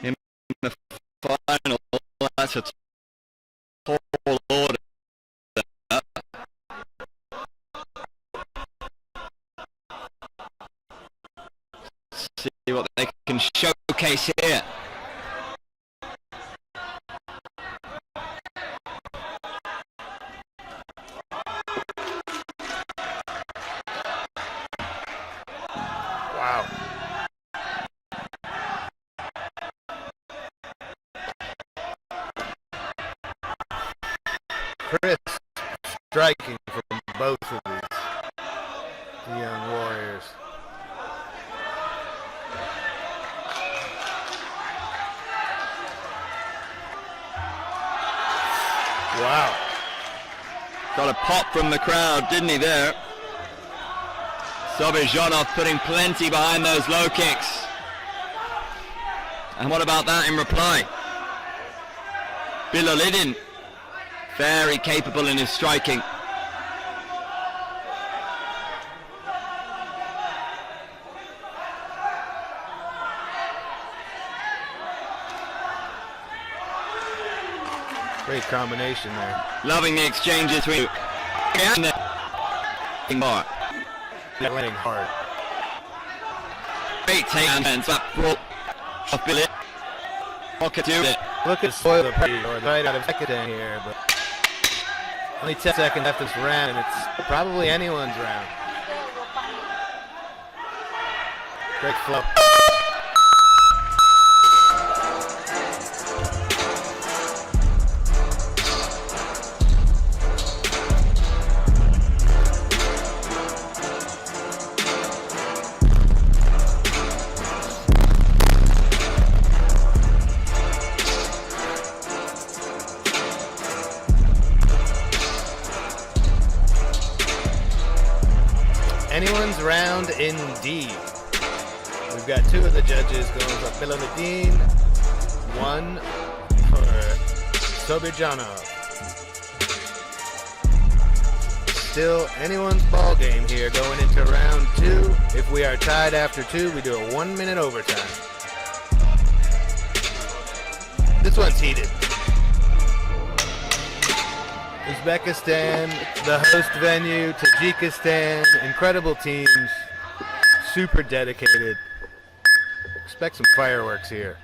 in the final. That's a tall order. See what they can showcase here. Crisp striking from both of these young warriors. Wow. Got a pop from the crowd, didn't he there? Sobirjonov putting plenty behind those low kicks. And what about that in reply? Komoliddinov, very capable in his striking. Great combination there. Loving the exchanges between more. Landing hard. Great take hands up. Look at spoil the party or right out of second here, but only 10 seconds left this round, and it's probably anyone's round. Great flow. Anyone's round indeed. We've got two of the judges going for Komoliddinov, one for Sobirjonov. Still anyone's ball game here going into round two. If we are tied after two, we do a 1 minute overtime. This one's heated. Uzbekistan, the host venue, Tajikistan, incredible teams, super dedicated. Expect some fireworks here.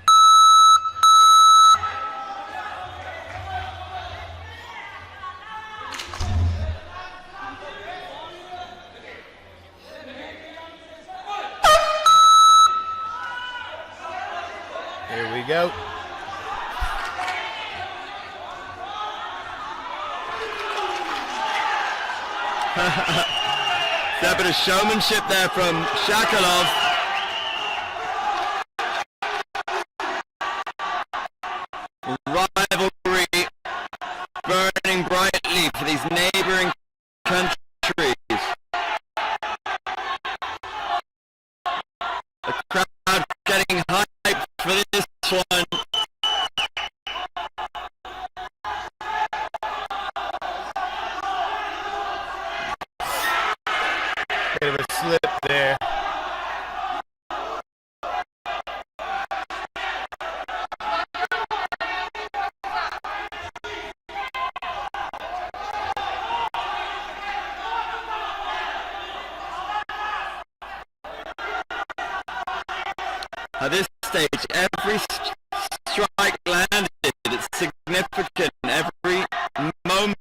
Here we go. That bit of showmanship there from Chakalov. Rivalry burning brightly for these neighboring countries. The crowd getting hyped for this one. Bit of a slip there. At this stage, every strike landed, it's significant, every moment.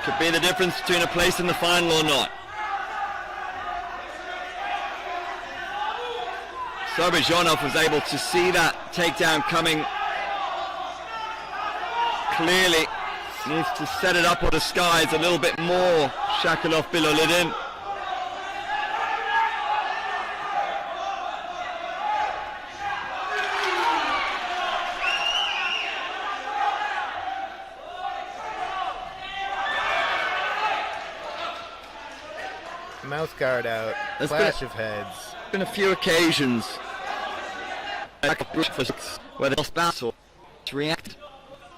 Could be the difference between a place in the final or not. Sobirjonov was able to see that takedown coming clearly. Needs to set it up or disguise a little bit more. Chakalov Komoliddinov. Mouth guard out. There's Clash of heads. Been a few occasions where the lost battle reacted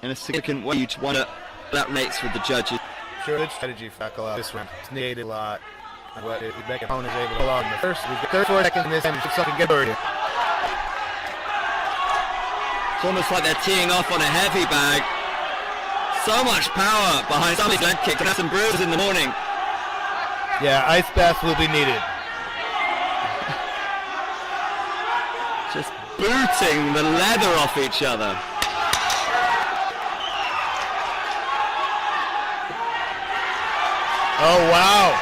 in a significant way. You just wonder that rates with the judges. Sure, good strategy for Chakalov. This one it's needed a lot. But the Uzbek opponent is able to pull on the first. We've got 34 seconds in this time. If something good here. It's almost like they're teeing off on a heavy bag. So much power behind somebody's leg kick. And have some bruises in the morning. Yeah, ice baths will be needed. Just booting the leather off each other. Oh, wow.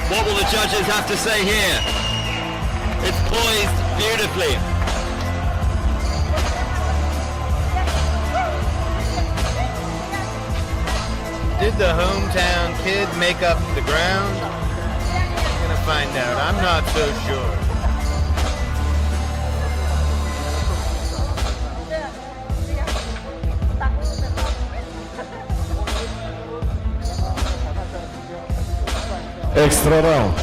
What will the judges have to say here? It's poised beautifully. Should the hometown kid make up the ground? We're gonna find out. I'm not so sure. Extra round.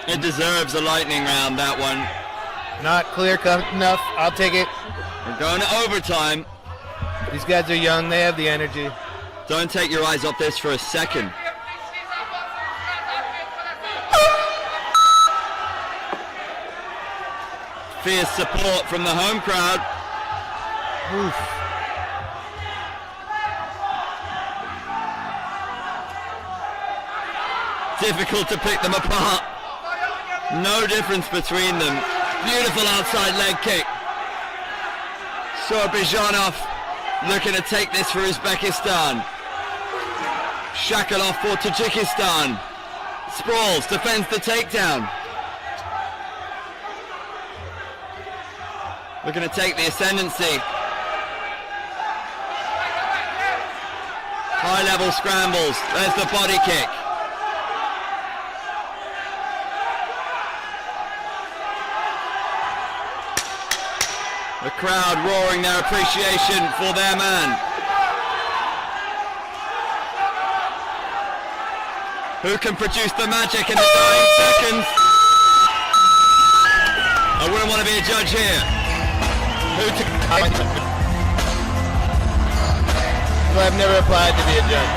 It deserves a lightning round, that one. Not clear-cut enough. I'll take it. We're going to overtime. These guys are young. They have the energy. Don't take your eyes off this for a second. Fierce support from the home crowd. Oof. Difficult to pick them apart. No difference between them. Beautiful outside leg kick. Sobirjonov looking to take this for Uzbekistan. Chakalov for Tajikistan. Sprawls defends the takedown. Looking to take the ascendancy. High level scrambles. There's the body kick. The crowd roaring their appreciation for their man. Who can produce the magic in the dying seconds? I wouldn't want to be a judge here. Well, I've never applied to be a judge.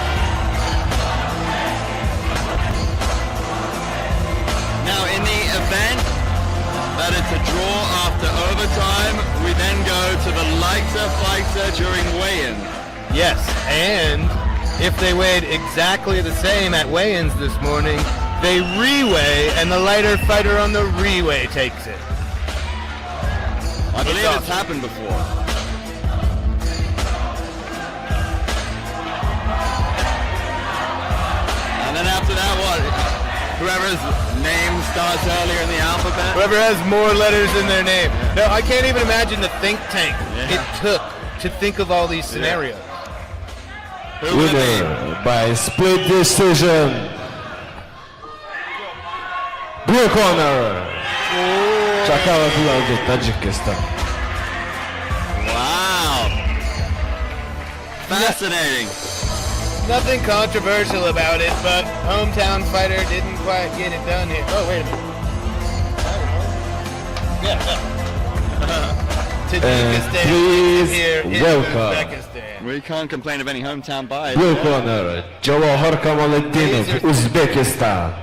Now in the event that it's a draw after overtime, we then go to the lighter fighter during weigh-in. Yes, and if they weighed exactly the same at weigh-ins this morning, they re-weigh, and the lighter fighter on the re-weigh takes it. I believe it's happened before. And then after that, what? Whoever's name starts earlier in the alphabet? Whoever has more letters in their name. No, I can't even imagine the think tank it took to think of all these scenarios. Who will it be? Winner by split decision. Blue corner. Chakalov of Tajikistan. Wow. Fascinating. Nothing controversial about it, but hometown fighter didn't quite get it done here. Oh, wait a minute. Tajikistan please here in welcome. Uzbekistan. We can't complain of any hometown bias. Blue corner, Komoliddinov, Uzbekistan.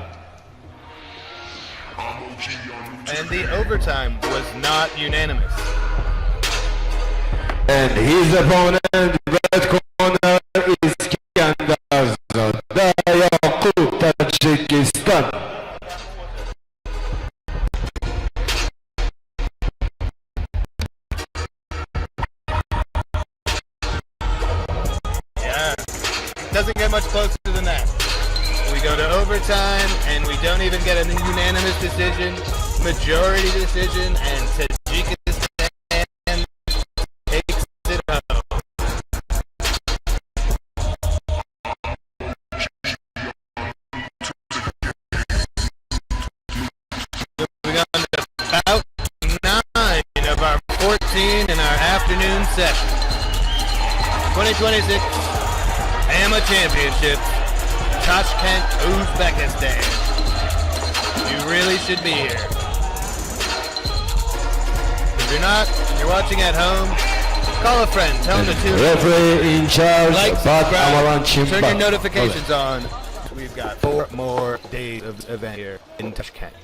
And the overtime was not unanimous. And his opponent, red corner, Iskandarzoda, Tajikistan. Yeah, doesn't get much closer than that. We go to overtime, and we don't even get a unanimous decision, majority decision, and Tajikistan takes it home. Moving on to bout 9 of our 14 in our afternoon session. 2026 AMMA Championship, Tashkent, Uzbekistan. You really should be here. If you're not, and you're watching at home, call a friend, tell them to tune in. Referee in charge, Like, but subscribe, turn your notifications on. We've got 4 more days of event here in Tashkent.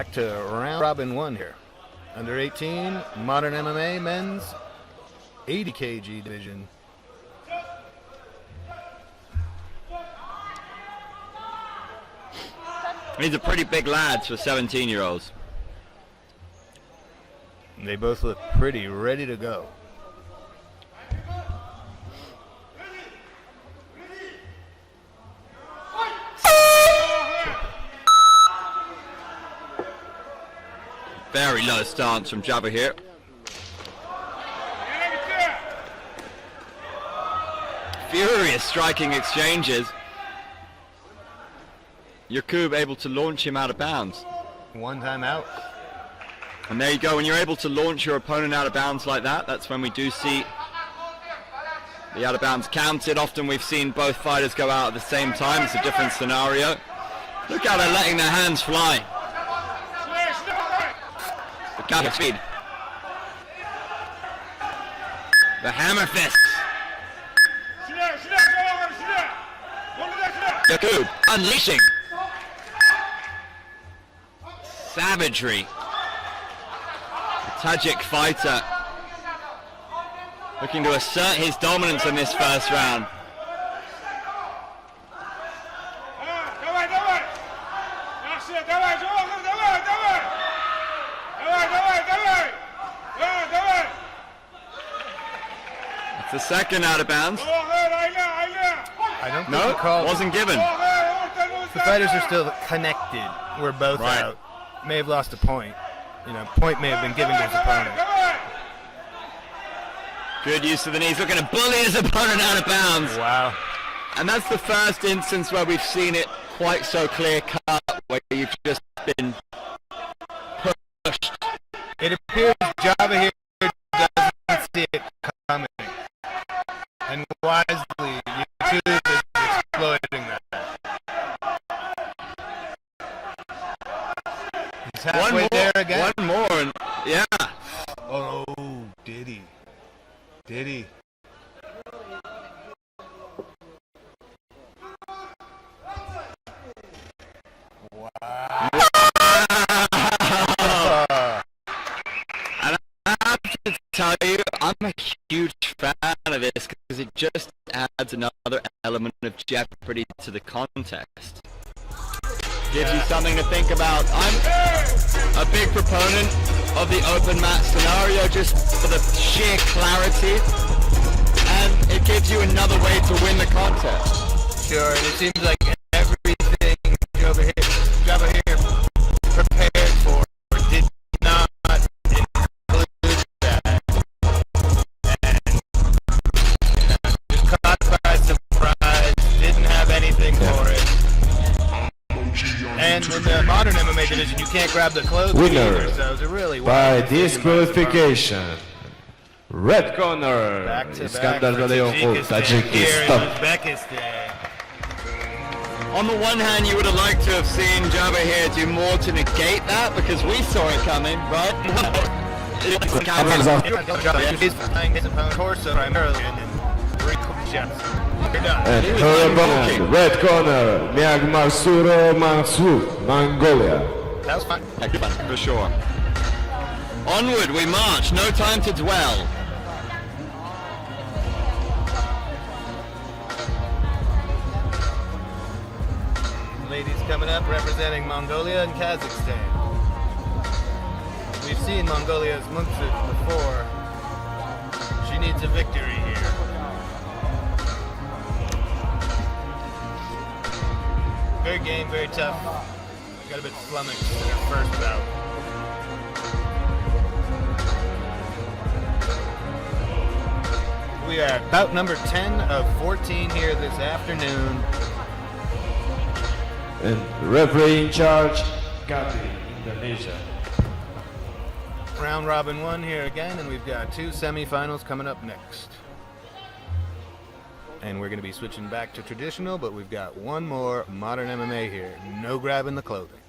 back to round robin 1 here. Under 18, modern MMA men's 80 kg division. These are pretty big lads for 17-year-olds. They both look pretty ready to go. Very low stance from Jabba here. Furious striking exchanges. Yakub able to launch him out of bounds. One time out. And there you go, when you're able to launch your opponent out of bounds like that, that's when we do see the out of bounds counted. Often we've seen both fighters go out at the same time. It's a different scenario. Look how they're letting their hands fly. The counter speed. The hammer fist. Yakub unleashing. Savagery. The Tajik fighter looking to assert his dominance in this first round. It's the second out of bounds. I don't think No, he called wasn't it. given. The fighters are still connected. We're both Right. out. May have lost a point. You know, point may have been given to his opponent. Good use of the knees, looking to bully his opponent out of bounds. Wow. And that's the first instance where we've seen it quite so clear cut, where you've just been pushed. It appears Java here doesn't see it coming. And wisely, YouTube is exploiting that. He's halfway there again. One more, and yeah. Oh, did he? Did he? Wow. And I have to tell you, I'm a huge fan of this because it just adds another element of jeopardy to the contest. Gives you something to think about. I'm a big proponent of the open mat scenario just for the sheer clarity, and it gives you another way to win the contest. Sure, and it seems like everything Java here prepared for did not include that. And just caught by surprise, didn't have anything for it. And in the modern MMA division, you can't grab the clothes Winner either, so it's a really by wild decision by disqualification. Red corner, back-to-back for Iskandarzoda, Tajikistan here in Tajikistan. Uzbekistan. On the one hand, you would have liked to have seen Java here do more to negate that because we saw it coming, right? He's flying his opponent torso primarily and then 3 quick shots. You're done. And her opponent, red corner, Munkhsuvd, Mongolia. That was fun. For sure. Onward we march, no time to dwell. Ladies coming up representing Mongolia and Kazakhstan. We've seen Mongolia's Munkhsuvd before. She needs a victory here. Very game, very tough. Got a bit flummoxed in her first bout. We are bout number 10 of 14 here this afternoon. And referee in charge, Gati, Indonesia. Round robin 1 here again, and we've got 2 semifinals coming up next. And we're going to be switching back to traditional, but we've got one more modern MMA here. No grabbing the clothing.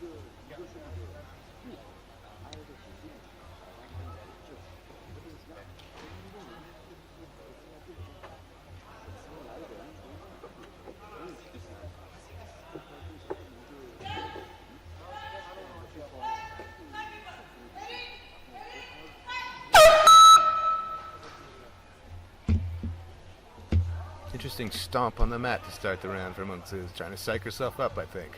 interesting stomp on the mat to start the round for Munkhsuvd. Trying to psych herself up, I think.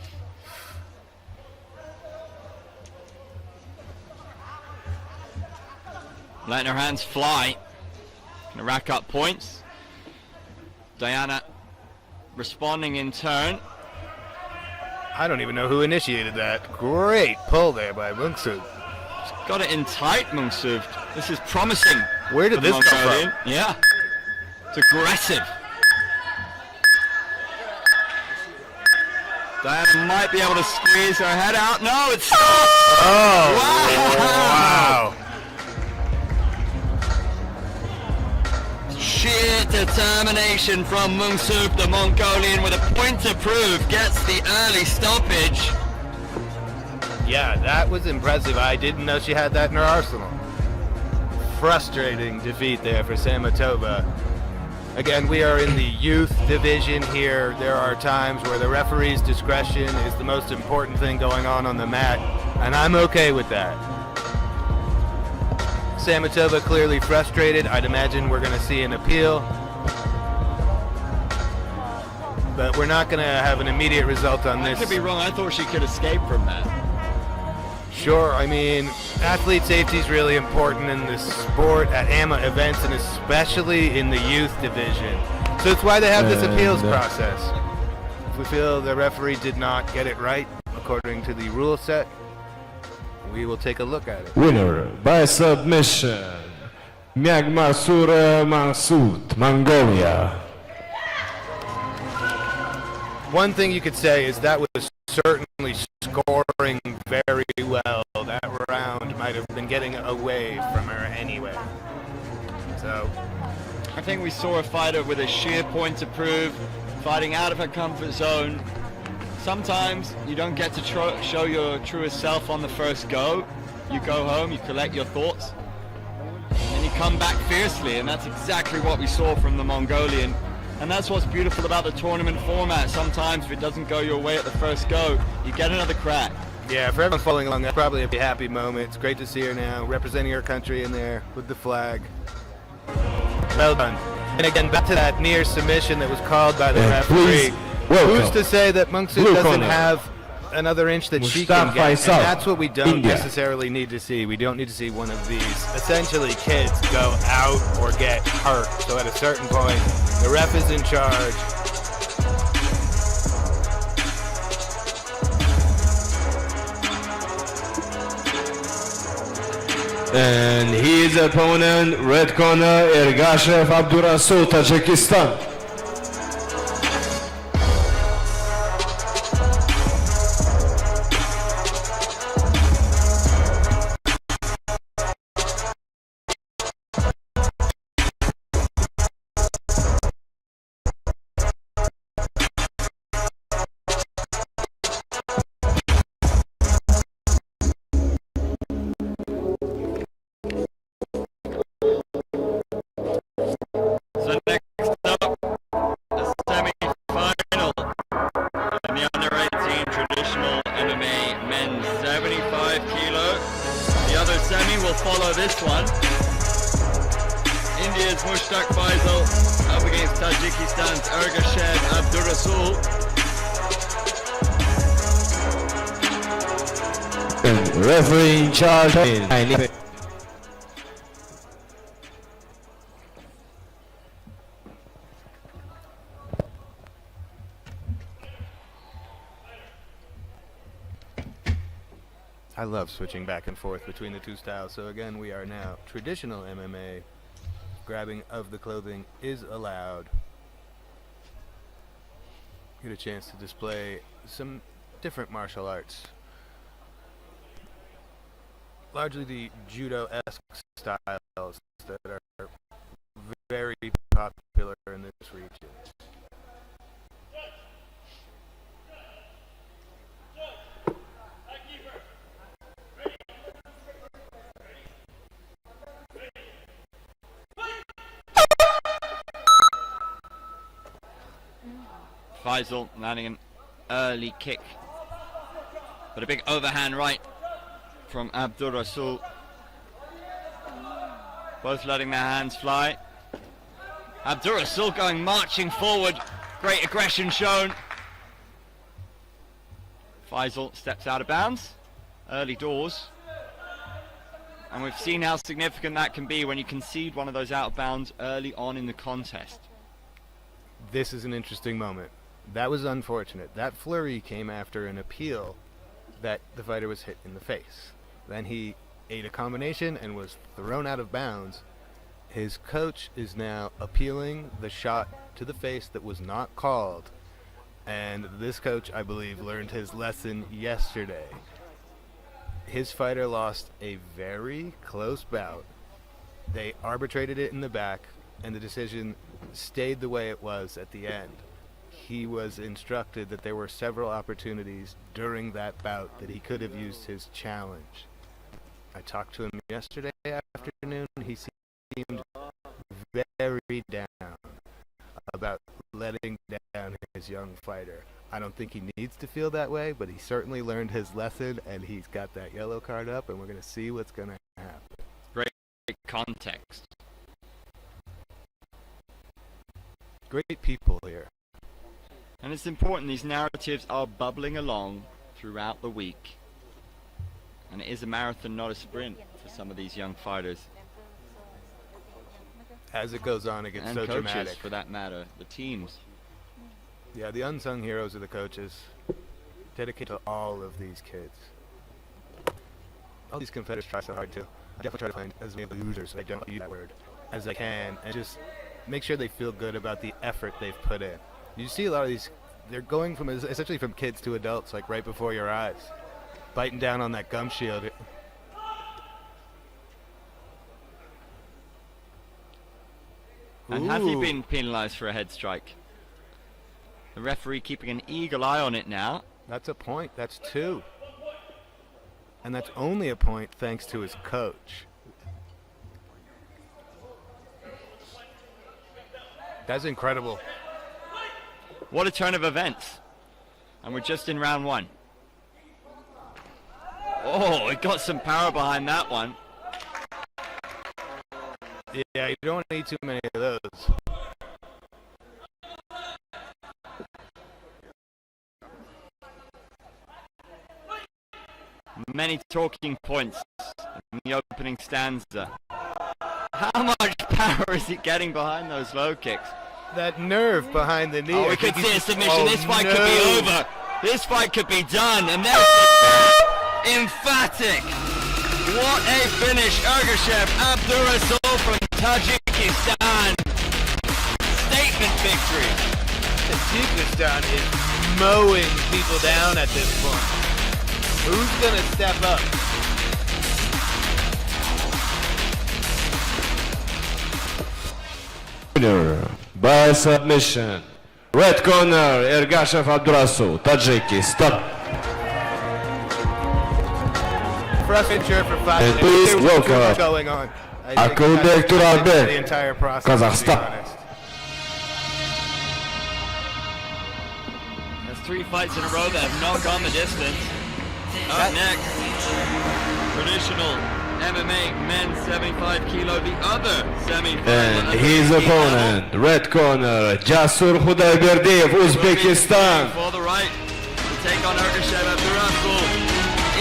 Letting her hands fly. Gonna rack up points. Diana responding in turn. I don't even know who initiated that. Great pull there by Munkhsuvd. Got it in tight, Munkhsuvd. This is promising. Where did this come from? Yeah. It's aggressive. Diana might be able to squeeze her head out. No, it's... Oh! Wow! Wow! Sheer determination from Munkhsuvd, the Mongolian, with a point to prove, gets the early stoppage. Yeah, that was impressive. I didn't know she had that in her arsenal. Frustrating defeat there for Samatova. Again, we are in the youth division here. There are times where the referee's discretion is the most important thing going on the mat, and I'm okay with that. Samatova clearly frustrated. I'd imagine we're going to see an appeal. But we're not going to have an immediate result on this. I could be wrong. I thought she could escape from that. Sure, I mean, athlete safety is really important in this sport at AMMA events, and especially in the youth division. So it's why they have this appeals process. If we feel the referee did not get it right according to the rule set, we will take a look at it. Winner by submission, Munkhsuvd, Mongolia. One thing you could say is that was certainly scoring very well. That round might have been getting away from her anyway. So I think we saw a fighter with a sheer point to prove, fighting out of her comfort zone. Sometimes you don't get to show your truest self on the first go. You go home, you collect your thoughts, and you come back fiercely, and that's exactly what we saw from the Mongolian. And that's what's beautiful about the tournament format. Sometimes if it doesn't go your way at the first go, you get another crack. yeah, for everyone following along, that's probably a happy moment. It's great to see her now, representing her country in there with the flag. Well done. And again, back to that near submission that was called by the referee. Who's to say that Munkhsuvd doesn't have another inch that she can get? And that's what we don't necessarily need to see. We don't need to see one of these, essentially, kids go out or get hurt. So at a certain point, the ref is in charge. And his opponent, red corner, Ergashev Abdurasul, Tajikistan. Referee in charge. I love switching back and forth between the two styles. So again, we are now traditional MMA. Grabbing of the clothing is allowed. Get a chance to display some different martial arts. Largely the judo-esque styles that are very popular in this region. Faisal landing an early kick, but a big overhand right from Abdurasul. Both letting their hands fly. Abdurasul going marching forward. Great aggression shown. Faisal steps out of bounds. Early doors. And we've seen how significant that can be when you concede one of those out of bounds early on in the contest. This is an interesting moment. That was unfortunate. That flurry came after an appeal that the fighter was hit in the face. Then he ate a combination and was thrown out of bounds. His coach is now appealing the shot to the face that was not called. And this coach, I believe, learned his lesson yesterday. His fighter lost a very close bout. They arbitrated it in the back, and the decision stayed the way it was at the end. He was instructed that there were several opportunities during that bout that he could have used his challenge. I talked to him yesterday afternoon. He seemed very down about letting down his young fighter. I don't think he needs to feel that way, but he certainly learned his lesson, and he's got that yellow card up, and we're going to see what's going to happen. Great context. Great people here. And it's important these narratives are bubbling along throughout the week. And it is a marathon, not a sprint for some of these young fighters. As it goes on, it gets And so coaches, dramatic. for that matter, the teams. Yeah, the unsung heroes are the coaches. Dedicated to all of these kids. All these competitors try so hard too. I definitely try to find as many losers, I don't use that word, as I can, and just make sure they feel good about the effort they've put in. You see a lot of these, they're going from essentially from kids to adults, like right before your eyes, biting down on that gum shield. And has he Ooh. been penalised for a head strike? The referee keeping an eagle eye on it now. That's a point. That's 2. And that's only a point thanks to his coach. That's incredible. What a turn of events. And we're just in round 1. Oh, it got some power behind that one. Yeah, you don't need too many of those. Many talking points in the opening stanza. How much power is he getting behind those low kicks? That nerve behind the knee. Oh, we I could think see a he's- submission. Oh, This fight no. could be over. This fight could be done. And there's emphatic. What a finish. Ergashev Abdurasul from Tajikistan. Statement victory. Tajikistan is mowing people down at this point. Who's going to step up? Winner by submission. Red corner, Ergashev Abdurasul, Tajikistan. Frustrated cheer for 5 And minutes. please There was too welcome much going on. I think Akılbek that's Turalbek, the entire process, to be Kazakhstan. honest. There's 3 fights in a row that have not gone the distance. Up next, traditional MMA men's 75 kilo, the other semi-final. And his opponent, red corner, Jasur Khudayberdiyev, Uzbekistan. For the right to take on Ergashev Abdurasul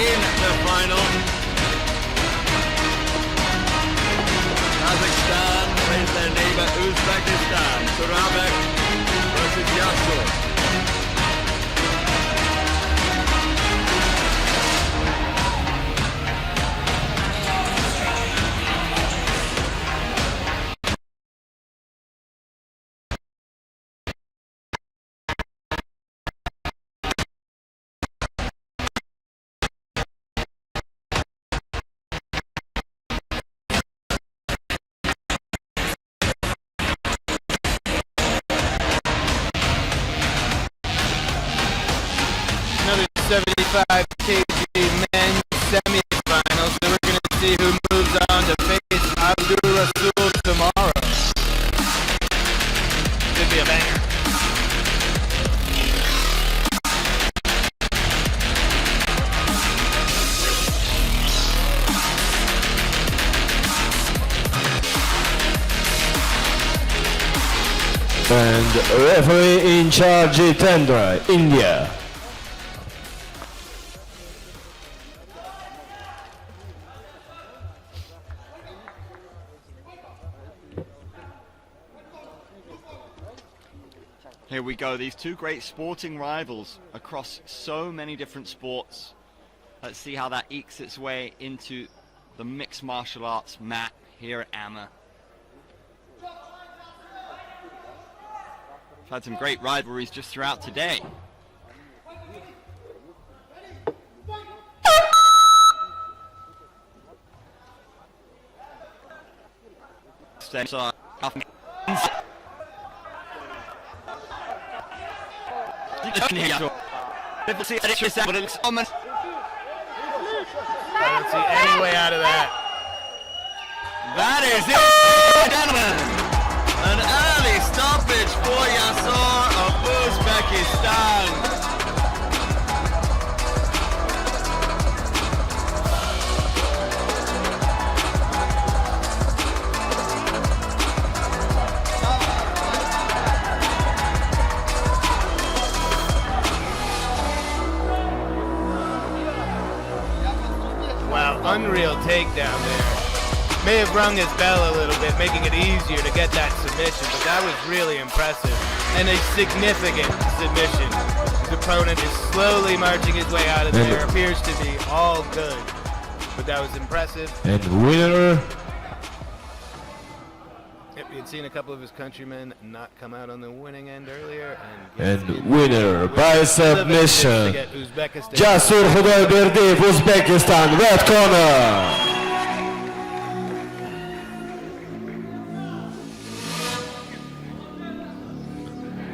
in the final. Kazakhstan plays their neighbor Uzbekistan. Turabek versus Jasur. Another 75 kg men's semi-finals. So we're going to see who moves on to face Abdurasul tomorrow. Should be a banger. And referee in charge, Jitendra, India. Here we go, these two great sporting rivals across so many different sports. Let's see how that ekes its way into the mixed martial arts mat here at AMMA. We've had some great rivalries just throughout today. I don't see any way out of that. That is it, gentlemen. An early stoppage for Yasor of Uzbekistan. Wow, unreal takedown there. May have rung his bell a little bit, making it easier to get that submission, but that was really impressive. And a significant submission. His opponent is slowly marching his way out of there. Appears to be all good, but that was impressive. And winner. Yep, we had seen a couple of his countrymen not come out on the winning end earlier. And winner by submission, Jasur Khudoyberdiyev, Uzbekistan, red corner.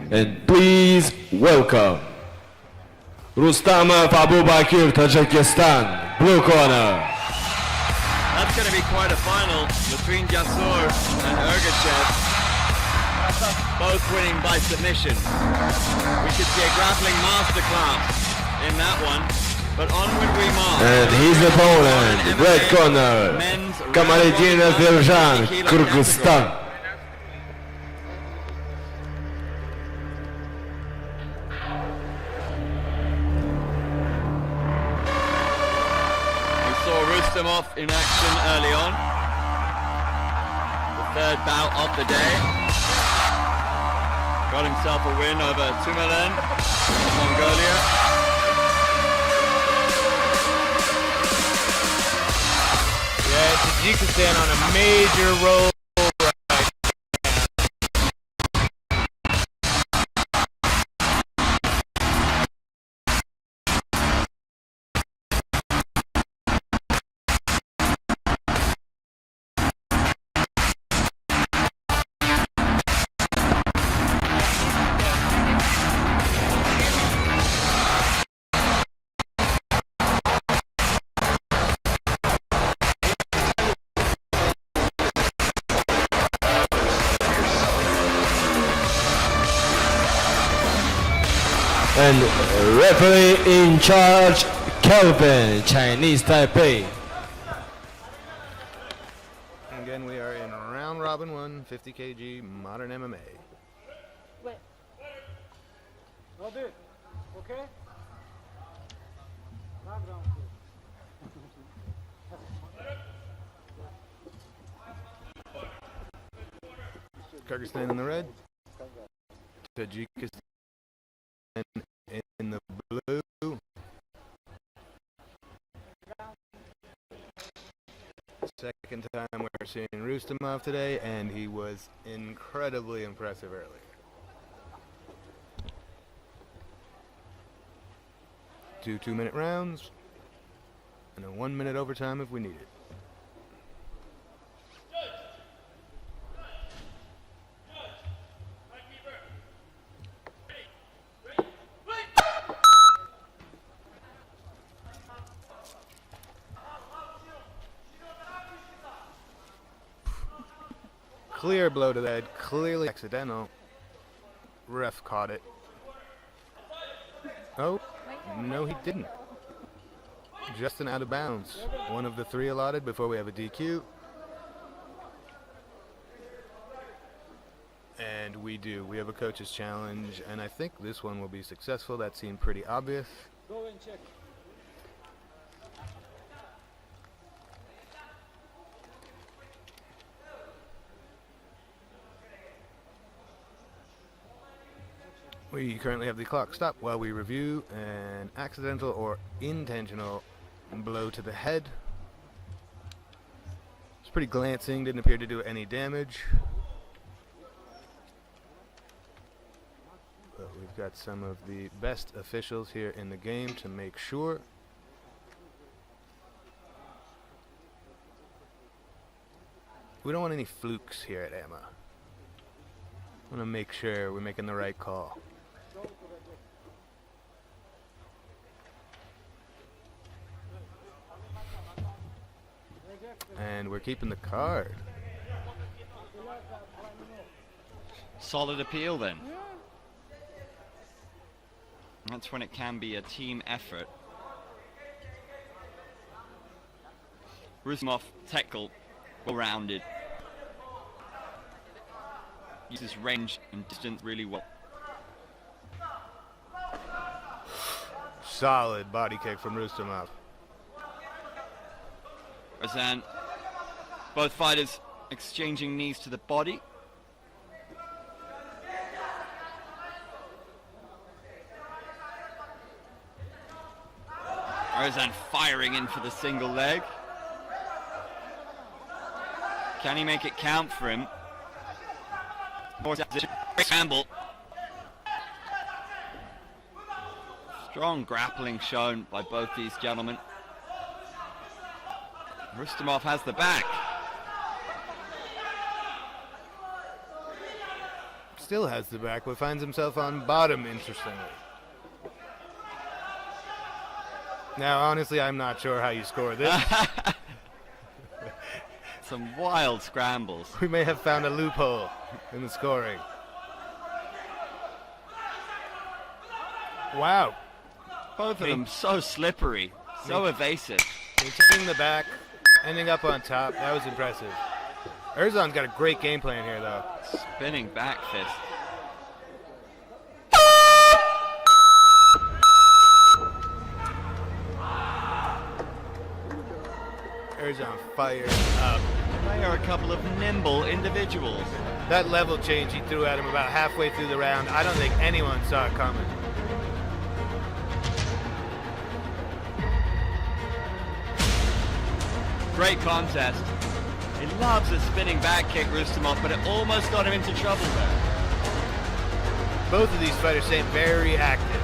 And please welcome Rustamov Abubakir, Tajikistan, blue corner. That's going to be quite a final between Jasur and Ergachev, both winning by submission. We could see a grappling masterclass in that one, but onward we march. And his opponent, red corner, Komoliddinov, Kyrgyzstan. Rustamov in action early on. The third bout of the day. Got himself a win over Temuulen of Mongolia. Yeah, Tajikistan on a major roll. And referee in charge, Kelvin, Chinese Taipei. Again, we are in round robin 1, 50 kg modern MMA. Wait. Robert, okay? Kyrgyzstan in the red. Tajikistan in the blue. Second time we're seeing Rustamov today, and he was incredibly impressive earlier. 2 2-minute rounds, and a 1-minute overtime if we need it. Clear blow to the head, clearly accidental. Ref caught it. Oh, no he didn't. Just an out of bounds. One of the 3 allotted before we have a DQ. And we do. We have a coach's challenge, and I think this one will be successful. That seemed pretty obvious. Go and check. We currently have the clock stopped while we review an accidental or intentional blow to the head. It's pretty glancing, didn't appear to do any damage. But we've got some of the best officials here in the game to make sure. We don't want any flukes here at AMMA. I want to make sure we're making the right call. And we're keeping the card. Solid appeal then. That's when it can be a team effort. Rustamov, technical, well-rounded. Uses range and distance really well. Solid body kick from Rustamov. Osan, both fighters exchanging knees to the body. Osan firing in for the single leg. Can he make it count for him? Scramble. Strong grappling shown by both these gentlemen. Rustamov has the back. Still has the back, but finds himself on bottom, interestingly. Now, honestly, I'm not sure how you score this. Some wild scrambles. We may have found a loophole in the scoring. Wow. Both of them so slippery, so evasive. Maintaining the back, ending up on top. That was impressive. Erzon's got a great game plan here, though. Spinning back fist. Erzon fired up. They are a couple of nimble individuals. That level change he threw at him about halfway through the round, I don't think anyone saw it coming. Great contest. He loves a spinning back kick, Rustamov, but it almost got him into trouble there. Both of these fighters seem very active.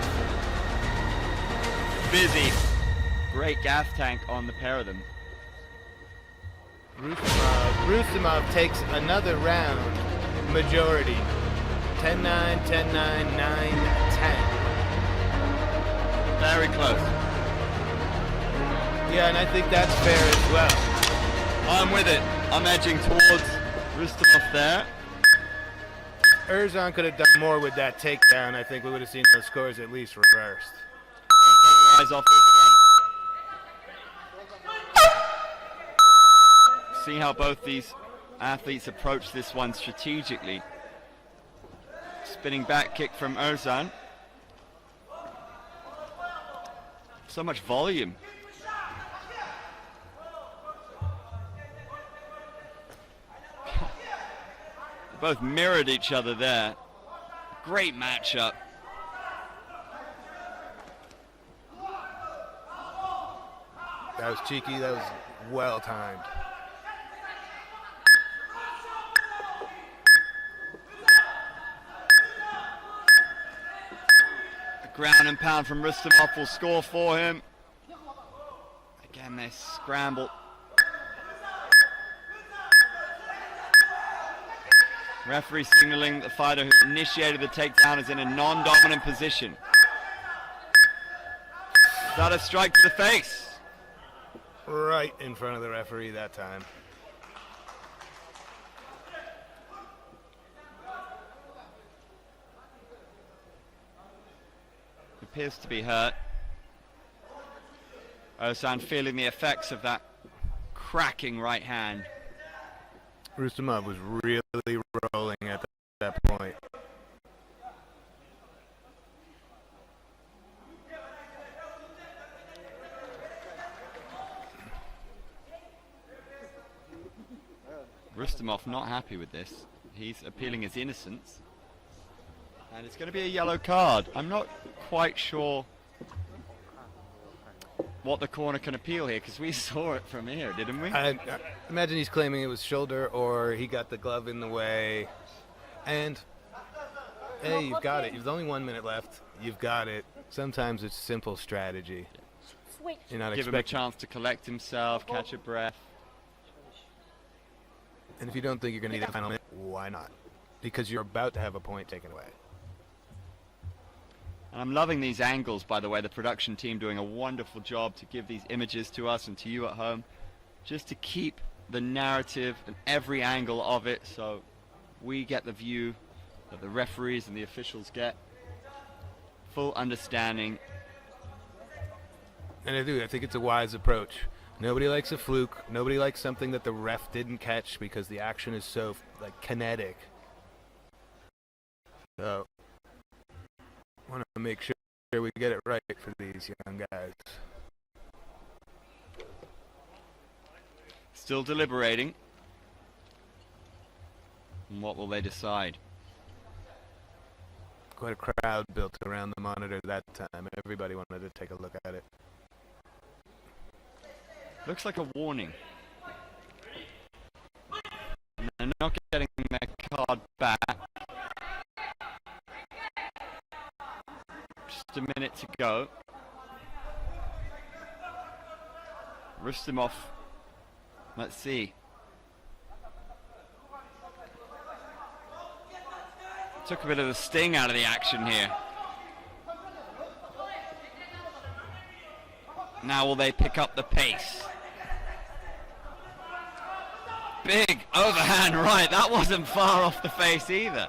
Busy. Great gas tank on the pair of them. Rustamov takes another round majority. 10-9, 10-9, 9-10. Very close. Yeah, and I think that's fair as well. I'm with it. I'm edging towards Rustamov there. If Erzon could have done more with that takedown, I think we would have seen those scores at least reversed. Don't take your eyes off this one. See how both these athletes approach this one strategically. Spinning back kick from Osan. So much volume. Both mirrored each other there. Great matchup. That was cheeky, that was well timed. Ground and pound from Rustamov will score for him. Again, they scramble. Referee signaling the fighter who initiated the takedown is in a non-dominant position. Is that a strike to the face? Right in front of the referee that time. Appears to be hurt. Osan feeling the effects of that cracking right hand. Rustamov was really rolling at that point. Rustamov not happy with this. He's appealing his innocence. And it's going to be a yellow card. I'm not quite sure what the corner can appeal here, because we saw it from here, didn't we? I imagine he's claiming it was shoulder, or he got the glove in the way. And, hey, you've got it. There's only 1 minute left. You've got it. Sometimes it's simple strategy. Switch. You're not Give him a expecting. chance to collect himself, catch a breath. And if you don't think you're going to need a final minute, why not? Because you're about to have a point taken away. And I'm loving these angles, by the way. The production team doing a wonderful job to give these images to us and to you at home, just to keep the narrative and every angle of it, so we get the view that the referees and the officials get. Full understanding. And I think it's a wise approach. Nobody likes a fluke. Nobody likes something that the ref didn't catch, because the action is so kinetic. So I want to make sure we get it right for these young guys. Still deliberating. And what will they decide? Quite a crowd built around the monitor that time. Everybody wanted to take a look at it. Looks like a warning. They're not getting their card back. Just a minute to go. Rustamov. Let's see. Took a bit of the sting out of the action here. Now will they pick up the pace? Big overhand right. That wasn't far off the face either.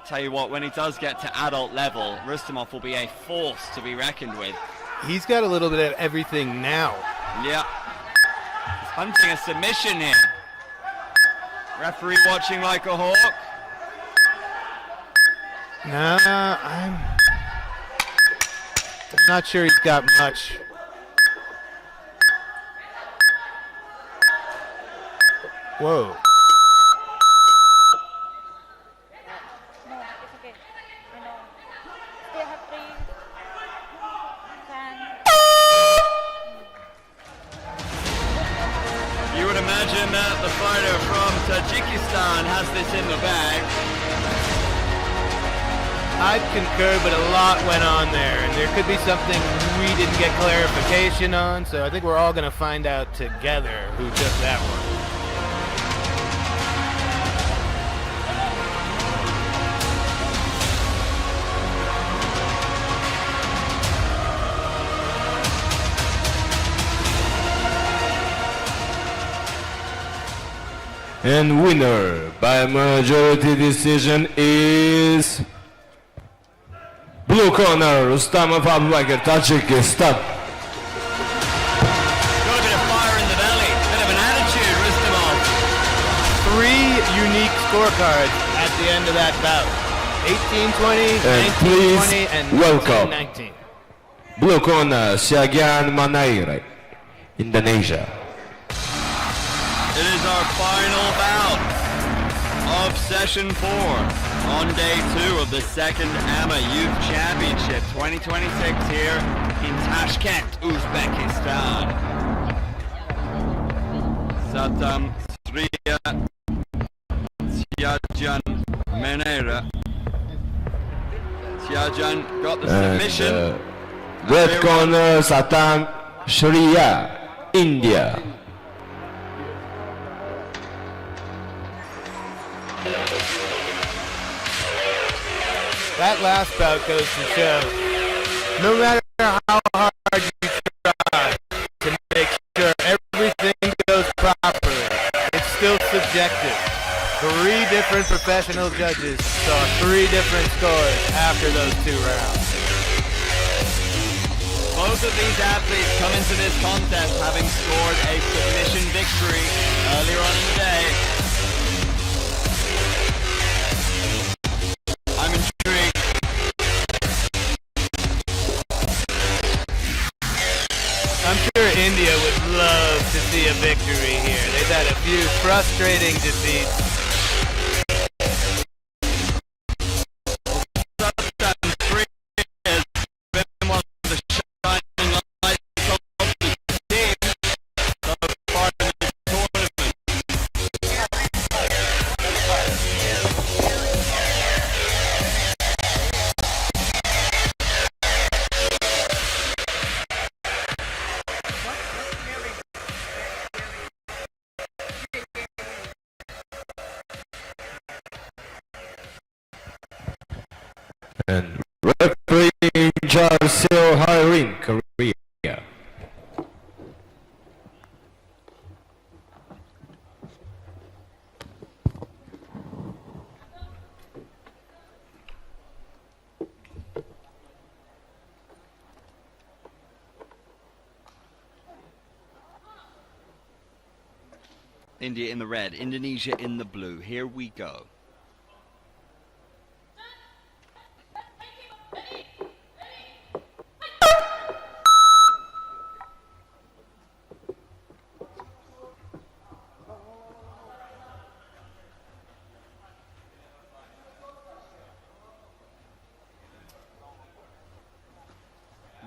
Tell you what, when he does get to adult level, Rustamov will be a force to be reckoned with. He's got a little bit of everything now. Yeah. He's hunting a submission here. Referee watching like a hawk. Nah, I'm not sure he's got much. Whoa. No, it's okay. I know. Still have 3. You would imagine that the fighter from Tajikistan has this in the bag. I'd concur, but a lot went on there, and there could be something we didn't get clarification on, so I think we're all going to find out together who took that one. And winner by majority decision is blue corner, Rustama from Tajikistan. Got a bit of fire in the belly, bit of an attitude, Rustamov. 3 unique scorecards at the end of that bout. 18-20, And 19-20, and welcome 19-19. blue corner, Siagian Manayra, Indonesia. It is our final bout of session 4 on day 2 of the second AMMA Youth Championship 2026 here in Tashkent, Uzbekistan. Satam, Shriya, Siajan, Manayra. Siajan got the submission. Red corner, Satam, Shriya, India. That last bout goes to show, no matter how hard you try to make sure everything goes properly, it's still subjective. 3 different professional judges saw 3 different scores after those 2 rounds. Both of these athletes come into this contest having scored a submission victory earlier on in the day. I'm intrigued. I'm sure India would love to see a victory here. They've had a few frustrating defeats. And referee in charge, Arian, Korea. India in the red, Indonesia in the blue. Here we go.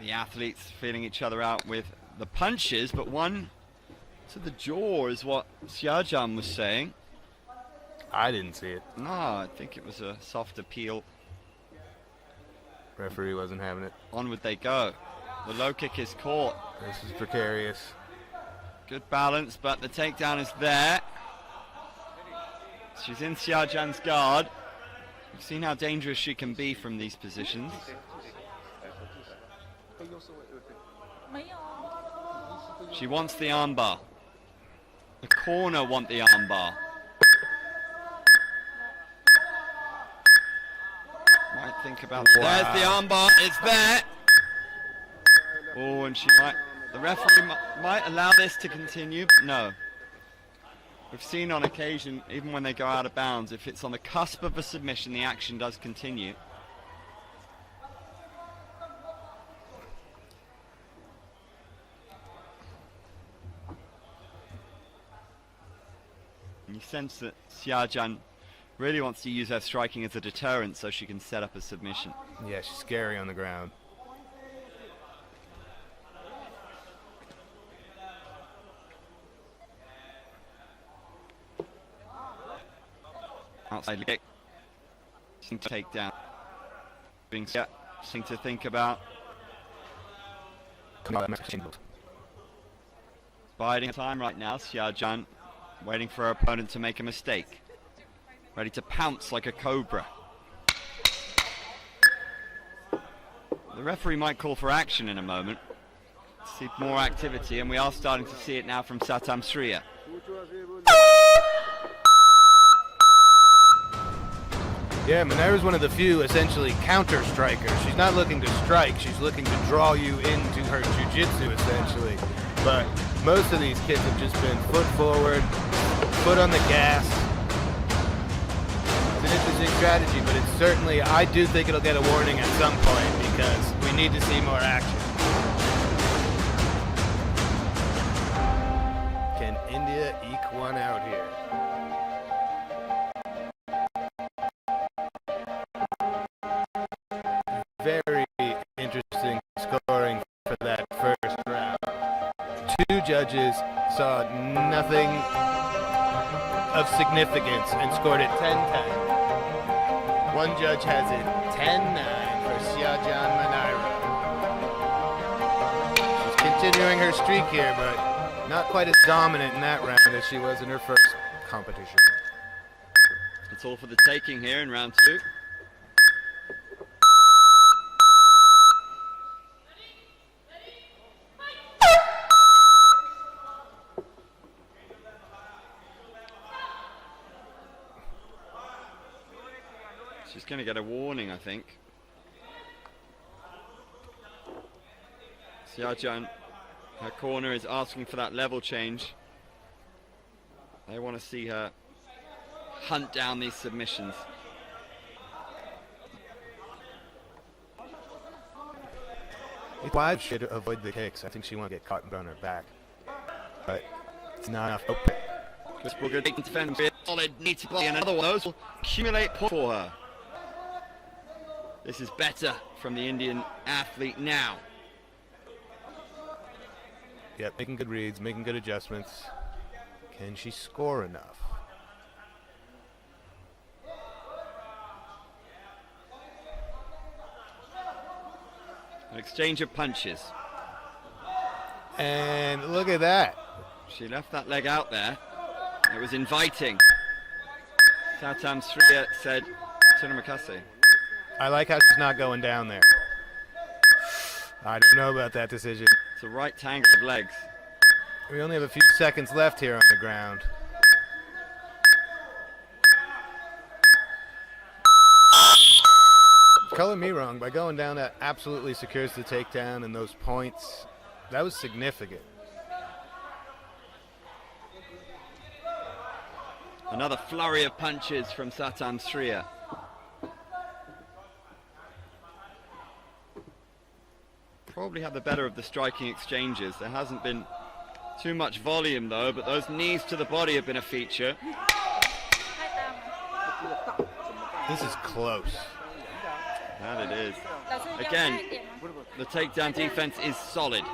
The athletes feeling each other out with the punches, but one to the jaw is what Firuzjon was saying. I didn't see it. No, I think it was a soft appeal. Referee wasn't having it. Onward they go. The low kick is caught. This is precarious. Good balance, but the takedown is there. She's in Firuzjon's guard. We've seen how dangerous she can be from these positions. She wants the armbar. The corner want the armbar. Might think about. Wow. There's the armbar. It's there. Oh, and she might. The referee might allow this to continue, but no. We've seen on occasion, even when they go out of bounds, if it's on the cusp of a submission, the action does continue. And you sense that Firuzjon really wants to use her striking as a deterrent so she can set up a submission. Yeah, she's scary on the ground. Outside kick. Something to take down. Something to think about. Biding time right now, Firuzjon waiting for her opponent to make a mistake. Ready to pounce like a cobra. The referee might call for action in a moment. See more activity, and we are starting to see it now from Satam Shriya. Yeah, Manayra's one of the few essentially counter strikers. She's not looking to strike, she's looking to draw you into her jiu-jitsu essentially. But most of these kids have just been foot forward, foot on the gas. It's an interesting strategy, but it's certainly, I do think it'll get a warning at some point because we need to see more action. Can India eke one out here? Very interesting scoring for that first round. Two judges saw nothing of significance and scored it 10-10. One judge has it 10-9 for Firuzjon Manayra. She's continuing her streak here, but not quite as dominant in that round as she was in her first competition. It's all for the taking here in round two. She's going to get a warning, I think. Firuzjon, her corner is asking for that level change. They want to see her hunt down these submissions. Why should avoid the kicks? I think she wants to get caught and on her back. But It's not enough. Good defense, solid, neat play, and another one of those will accumulate points for her. This is better from the Indian athlete now. Yep, making good reads, making good adjustments. Can she score enough? An exchange of punches. And look at that. She left that leg out there. It was inviting. Satam Shriya said, Makase. I like how she's not going down there. I don't know about that decision. It's a right tangle of legs. We only have a few seconds left here on the ground. Color me wrong, by going down that absolutely secures the takedown and those points. That was significant. Another flurry of punches from Satam Shriya. Probably had the better of the striking exchanges. There hasn't been too much volume though, but those knees to the body have been a feature. This is close. That it is. Again, the takedown defense is solid.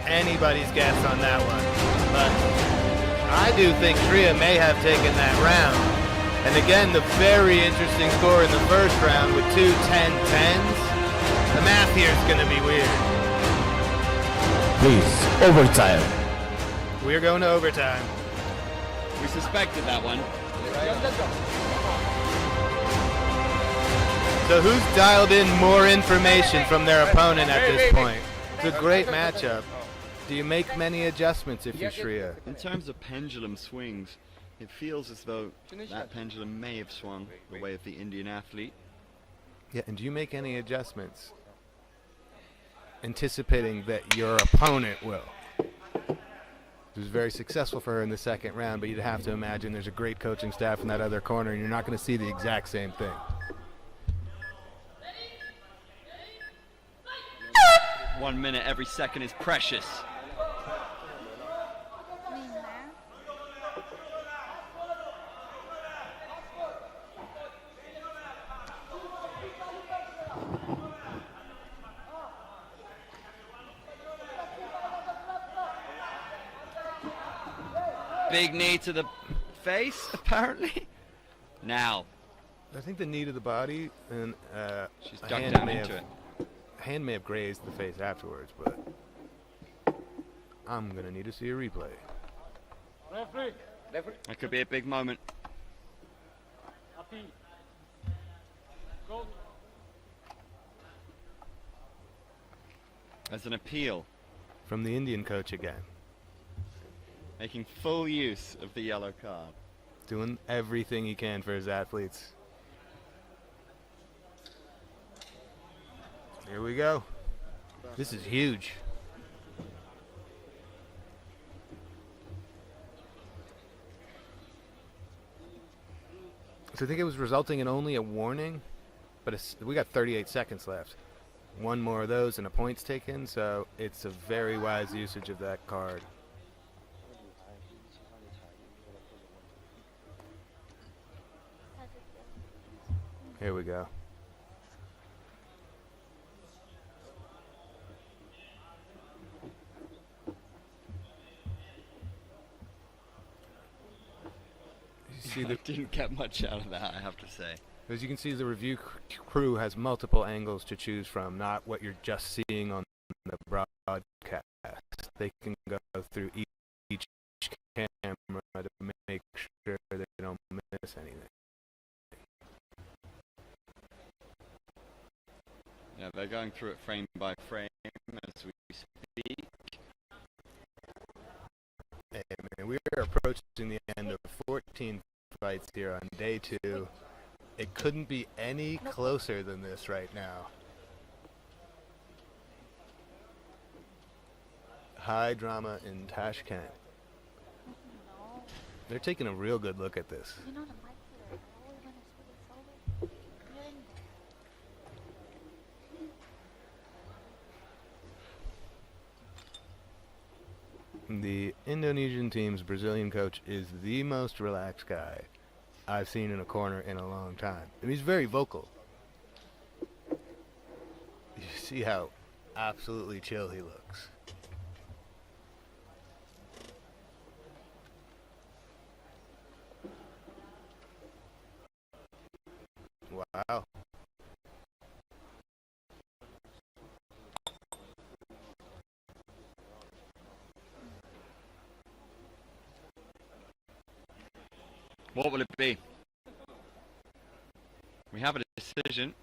Anybody's guess on that one. But I do think Shriya may have taken that round. And again, the very interesting score in the first round with 2 10-10s. The math here is going to be weird. Please, overtime. We're going to overtime. We suspected that one. So who's dialed in more information from their opponent at this point? It's a great matchup. Do you make many adjustments if you're Shriya? In terms of pendulum swings, it feels as though that pendulum may have swung the way of the Indian athlete. Yeah, and do you make any adjustments anticipating that your opponent will? It was very successful for her in the second round, but you'd have to imagine there's a great coaching staff in that other corner, and you're not going to see the exact same thing. One minute, every second is precious. Big knee to the face, apparently. Now. I think the knee to the body and she's ducked down into it. Hand may have grazed the face afterwards, but I'm going to need to see a replay. That could be a big moment. As an appeal. From the Indian coach again. Making full use of the yellow card. Doing everything he can for his athletes. Here we go. This is huge. So I think it was resulting in only a warning, but we got 38 seconds left. One more of those and a point's taken, so it's a very wise usage of that card. Here we go. I didn't get much out of that, I have to say. As you can see, the review crew has multiple angles to choose from, not what you're just seeing on the broadcast. They can go through each camera to make sure they don't miss anything. Yeah, they're going through it frame by frame as we speak. And we are approaching the end of 14 fights here on day 2. It couldn't be any closer than this right now. High drama in Tashkent. They're taking a real good look at this. the Indonesian team's Brazilian coach is the most relaxed guy I've seen in a corner in a long time. And he's very vocal. You see how absolutely chill he looks. Wow. What will it be? We have a decision.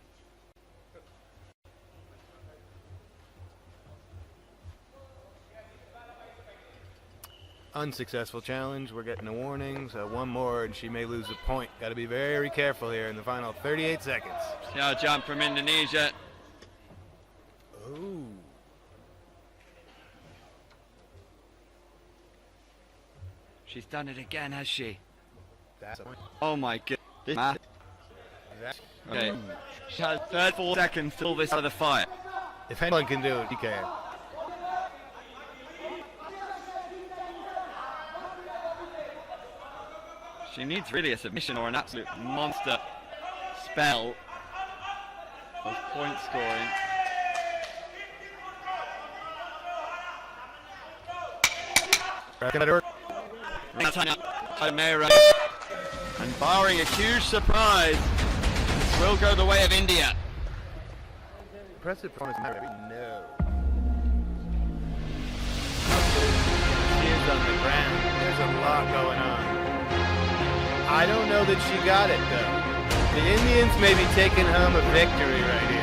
Unsuccessful challenge. We're getting a warning, so one more and she may lose a point. Got to be very careful here in the final 38 seconds. Yeah, jump from Indonesia. Ooh. She's done it again, has she? That's a point. Oh my goodness. Okay. She has 34 seconds to pull this out of the fire. If anyone can do it, he can. She needs really a submission or an absolute monster spell of point scoring. Manayra, and barring a huge surprise, this will go the way of India. Impressive performance, no. She is on the ground. There's a lot going on. I don't know that she got it though. The Indians may be taking home a victory right here.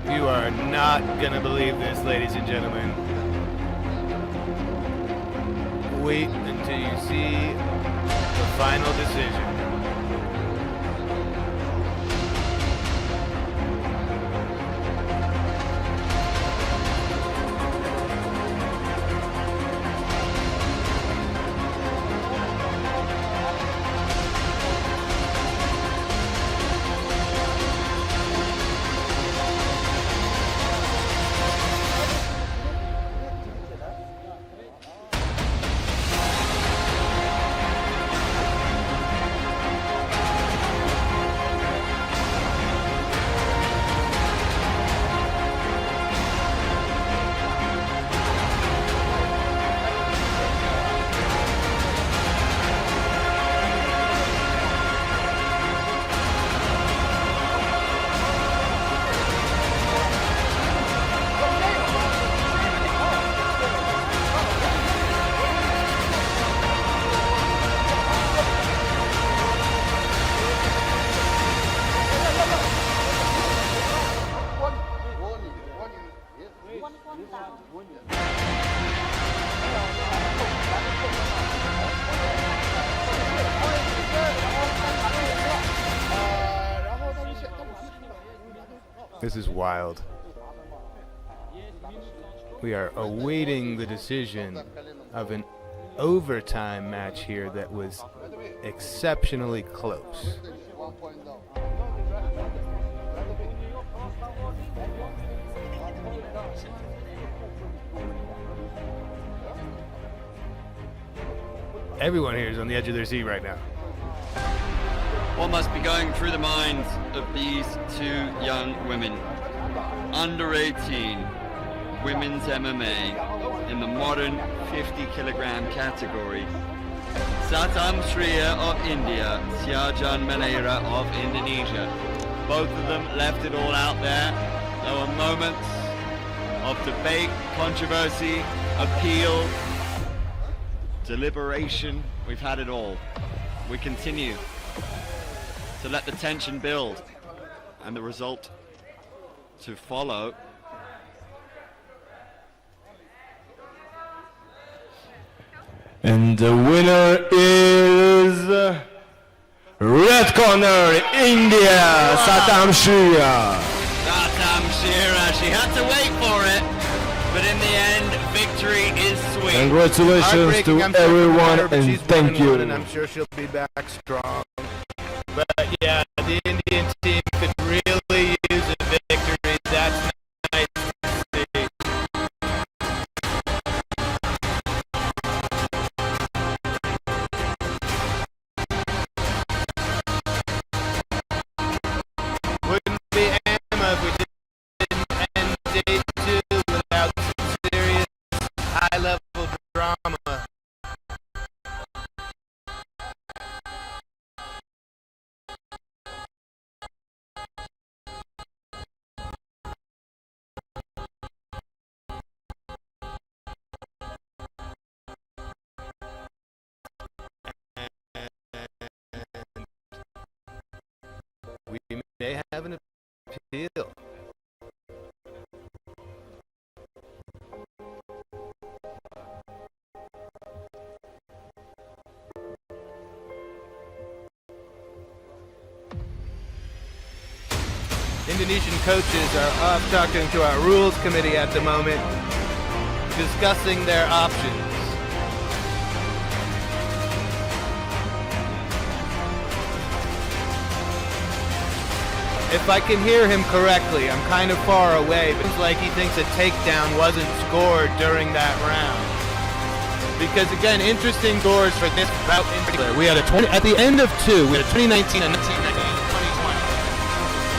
You are not gonna believe this, ladies and gentlemen. Wait until you see the final decision. This is wild. We are awaiting the decision of an overtime match here that was exceptionally close. Everyone here is on the edge of their seat right now. What must be going through the minds of these two young women? Under 18 women's MMA in the modern 50-kilogram category. Satam Shriya of India, Firuzjon Manayra of Indonesia. Both of them left it all out there. There were moments of debate, controversy, appeal, deliberation. We've had it all. We continue to let the tension build and the result to follow. And the winner is red corner, India, Shriya. Shriya, she had to wait for it, but in the end, victory is sweet. Congratulations to everyone, and thank you. And I'm sure she'll be back strong. But yeah, the Indian team could really use a victory. That's nice to see. Wouldn't be AMMA if we didn't end day 2 without some serious high-level drama. We may have an appeal. Indonesian coaches are off talking to our rules committee at the moment, discussing their options. If I can hear him correctly, I'm kind of far away, but it's like he thinks a takedown wasn't scored during that round. Because again, interesting scores for this bout in particular. We had at the end of 2, we had 2019 and 2020.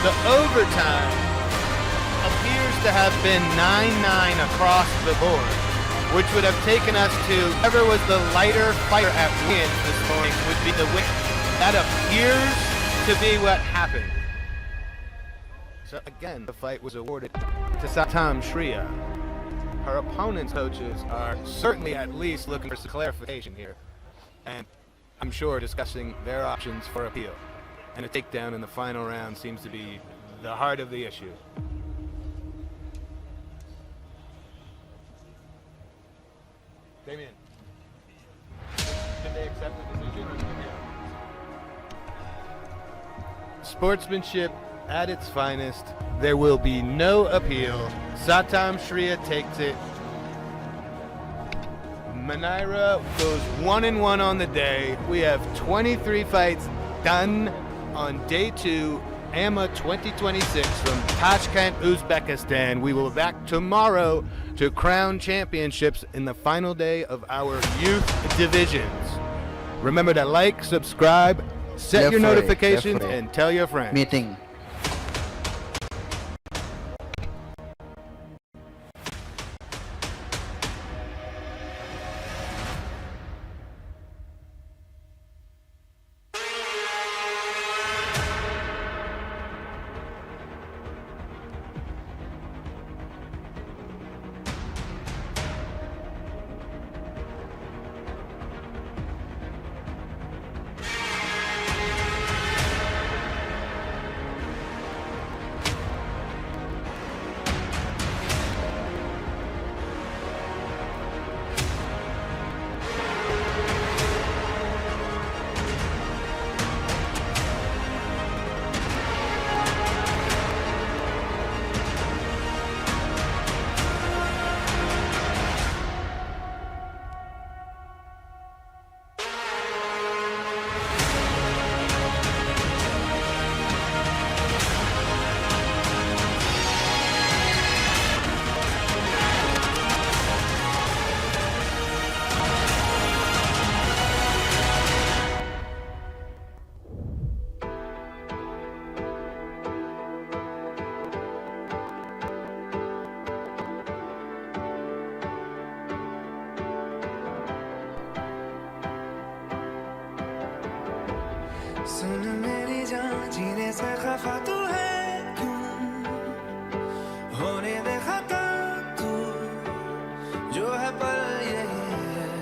The overtime appears to have been 9-9 across the board, which would have taken us to whoever was the lighter fighter at win this morning would be the win. That appears to be what happened. So again, the fight was awarded to Shriya. Her opponent's coaches are certainly at least looking for some clarification here, and I'm sure discussing their options for appeal. And a takedown in the final round seems to be the heart of the issue. Damien, did they accept the decision? Sportsmanship at its finest. There will be no appeal. Shriya takes it. Manayra goes 1-1 on the day. We have 23 fights done on day 2, AMMA 2026 from Tashkent, Uzbekistan. We will be back tomorrow to crown championships in the final day of our youth divisions. Remember to like, subscribe, set your notifications, and tell your friends. Meeting. सुन मेरी जान जीने से खफा तू है क्यों होने दे खता तू जो है पर यही है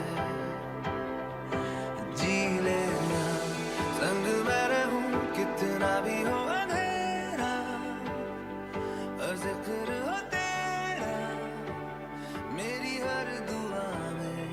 जी लेना संग मैं रहूं कितना भी हो अंधेरा और जिक्र हो तेरा मेरी हर दुआ में